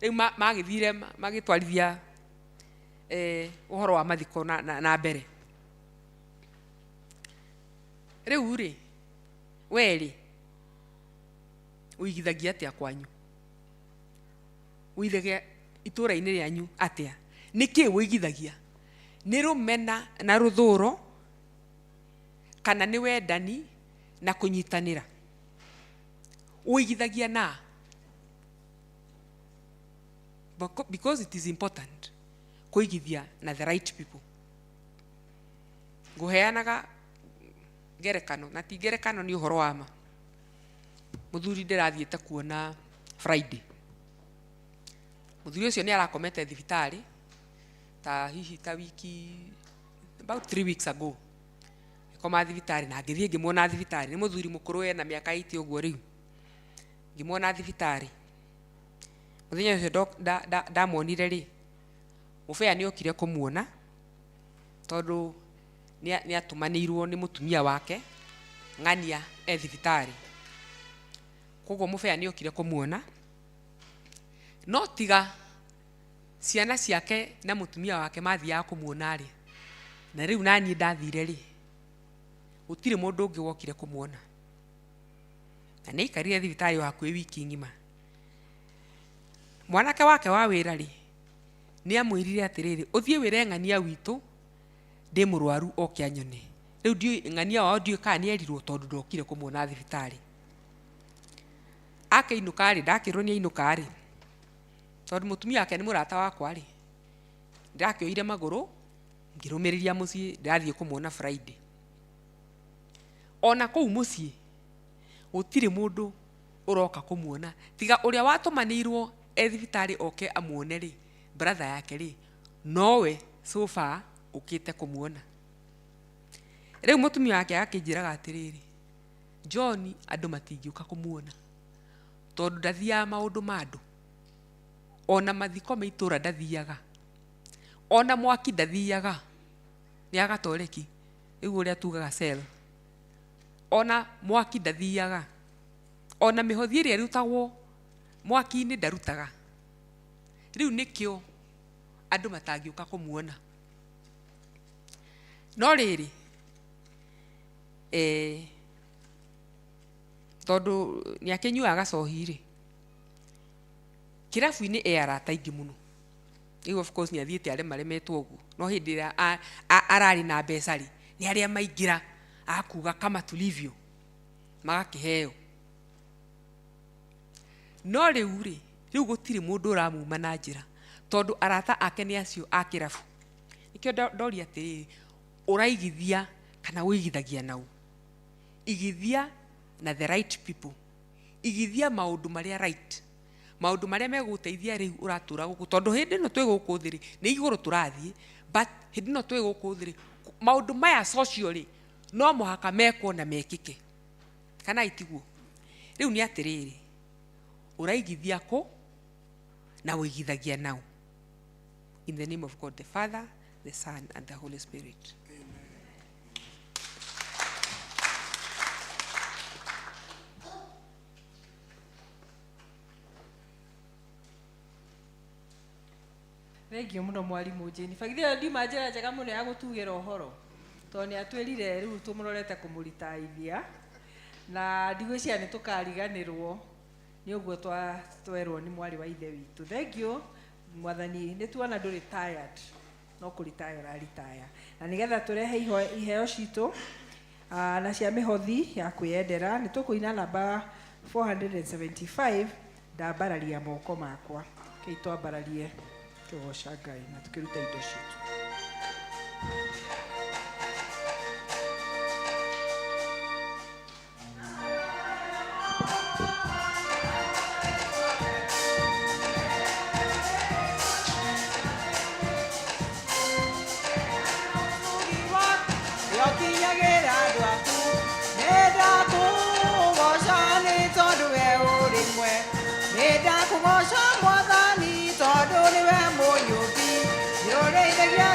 riu magithire magitwarithia uhoro wa mathiko na mbere riu ri weri uigithagia atia kwanyu uithage itura-ini rianyu atia niki uigithagia ni rumena na ruthuro kana ni wendani na kunyitanira uigithagia na because it is important kuigithia na the right people nguheanaga ngerekano na ti ngerekano ni uhoro wa ma muthuri ndirathiete kuona Friday muthuri ucio ni arakomete thibitari ta hihi ta wiki about 3 weeks ago koma thibitari na ngithie ngimwona thibitari ni muthuri mukuru ena miaka 80 uguo riu ngimwona thibitari muthenya ucio ndamuonire ri mubea ni okire kumuona tondu ni atumanirwo ni mutumia wake ng'ania thibitari koguo mubea ni okire kumuona no tiga ciana ciake na mutumia wake mathiaga kumuona ri na riu nani ndathire ri gutire mundu ungi wokire kumuona na ni ikarire thibitari hakuhi wiki ngima mwanake wake wa wira ri ni amwirire atiriri uthie wire ng'ania witu ndi murwaru oke anyone riu ndi ng'ania wao ndi ka ni erirwo tondu ndokire kumuona thibitari akeinuka ri ndakirwo ni ainuka ri tondu mutumia wake ni murata wakwa ri ndakioire maguru ngirumiriria mucii ndathie kumuona Friday ona kou mucii gutire mundu uroka kumuona tiga uria watumanirwo thibitari oke amuone ri brother yake ri nowe so far ukite kumuona riu mutumia wake akinjiraga atiriri John andu matingiuka kumuona tondu ndathia maundu mandu ona mathiko meitura ndathiaga ona mwaki ndathiaga ni agatoreki riu uria tugaga cell ona mwaki ndathiaga ona mihothi iria rutagwo mwaki ni ndarutaga riu nikio andu matangiuka kumuona no riri tondu ni akinyuaga cohi ri kirabu-ini arata ingi muno riu of course ni athiite aria maremetwo uguo no hindi ria arari na mbeca ri ni aria maingira akuga kama tulivyo magakiheo no riu gutire mundu uramuma na njira tondu arata ake ni acio a kirabu nikio ndoria atiriri uraigithia kana uigithagia nau igithia na the right people igithia maundu maria right maundu maria meguteithia riu uratura guku tondu hindi no twi guku thiri ni iguru turathie but hindi no twi guku thiri maundu maya social ri no muhaka mekwo na mekike kana itiguo riu ni atiriri uraigithia ko na uigithagia nau in the name of God the Father, the Son and the Holy Spirit. Thengio muno mwarimu Jane. Bagithia ndiuma njira njega muno ya gutugira uhoro. To ni atwirire riu tumurorete kumuritaithia na ndigwiciria ni tukariganirwo ni uguo twerwo ni mwari wa ithe witu. Thengio mwathani ni tuona nduri tired no kuritaya ra ritaya na nigetha turehe iheo citu na cia mihothi ya kwiyendera ni tukuina namba 475 ndambararia moko makwa keitwa mbararie tugoca Ngai na tukiruta indo citu.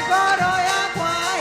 Ngoro yakwa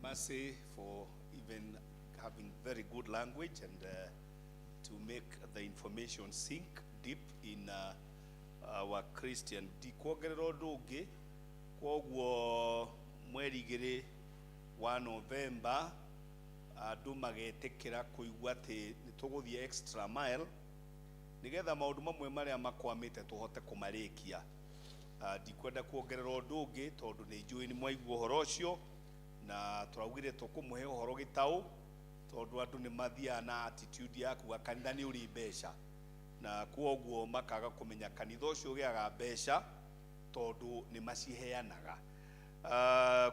Mercy for even having very good language and to make the information sink deep in our Christian. Dikuongerera undu ungi kwoguo mweri 2 wa November andu magetekera kuigua ati nituguthie extra mile nigetha maundu mamwe maria makwamite tuhote kumarikia. Ndikwenda kuongerera undu ungi tondu ni njui ni mwaigua uhoro ucio na turaugire tukumuhe uhoro gitau tondu andu ni mathia na attitude yaku kanitha ni uri mbeca na kwoguo makaga kumenya kanitha ucio giaga mbeca tondu ni maciheanaga.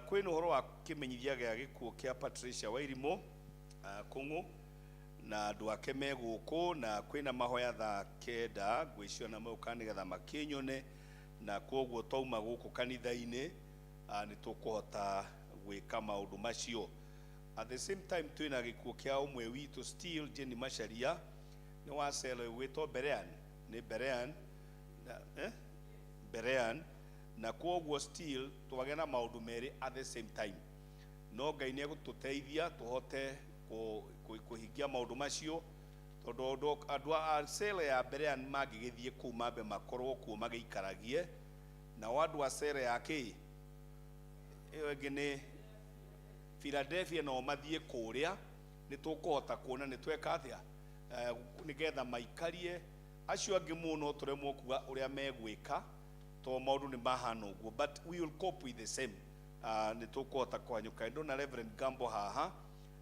Kwina uhoro wa kimenyithia gia gikuo kia Patricia Wairimu Kungu na andu ake me guku na kwina mahoya thaa 9 ngwicio na mauka nigetha makinyone na kwoguo twauma guku kanitha-ini ni tukuhota gwika maundu macio. At the same time twina gikuo kia umwe witu still Jenny Masharia ni wa selo gwitwo Berean ni Berean Berean na kwoguo still twage na maundu meri at the same time. No Ngai ni gututeithia tuhote kuhingia maundu macio tondu andu a sele ya Berean magigithie kuma be makorwo kuo magiikaragie na wandu a sele yake iyo ngine Philadelphia no mathie kuria ni tukuhota kuona ni tweka atia nigetha maikarie acio angi muno turemwo kuga uria megwika to maundu ni mahana uguo but we will cope with the same. Ni tukuhota kuhanyuka ndo na Reverend Gambo haha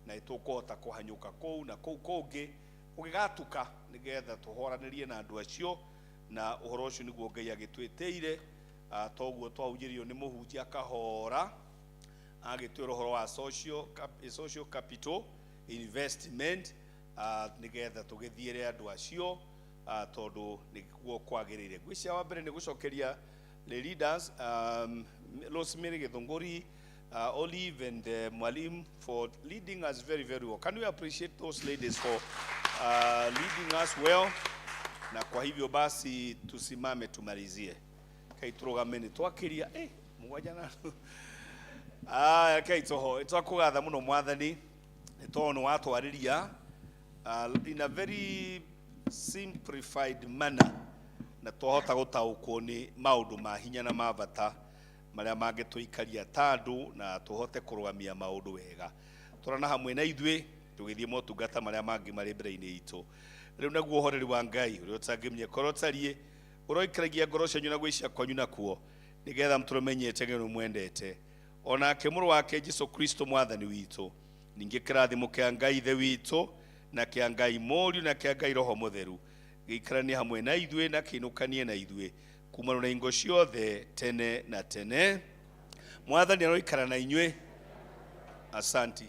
na tukuhota kuhanyuka kou na kou kungi ugigatuka nigetha tuhoranirie na andu acio na uhoro ucio niguo Ngai agitwiteire. Toguo twaujirio ni muhunjia kahora agitwira uhoro wa social capital investment nigetha tugithiire andu acio tondu niguo kwagirire. Ngwicia wa mbere ni gucokeria the leaders Rosemary Githunguri, Olive and Mwalim for leading us very very well. Can we appreciate those ladies for leading us well? Na kwa hivyo basi tusimame tumalizie. Kai turogameni twakiria mugwanja na kai toho twakugatha muno mwathani etono watwariria in a very simplified manner na twahota gutaukwo ni maundu ma hinya na mabata maria mangituikaria tandu na tuhote kurugamia maundu wega. Turana hamwe na ithwe tugithie motungata maria mangi mari mbere-ini itu. Riu naguo uhoreri wa Ngai uria utangimye korotarie uroikaragia ngoro cianyu na gwicia kwanyu nakuo nigetha mturumenyete ngeno mwendete onake muru wake Jesu Kristo mwathani witu ningi kirathimo kia Ngai ithe witu na kia Ngai Moriu na kia Ngai Roho Mutheru giikaranie hamwe na ithwe na kinukanie na ithwe kuma na ingo ciothe tene na tene. Mwathani aroikara na inywe. Asanti.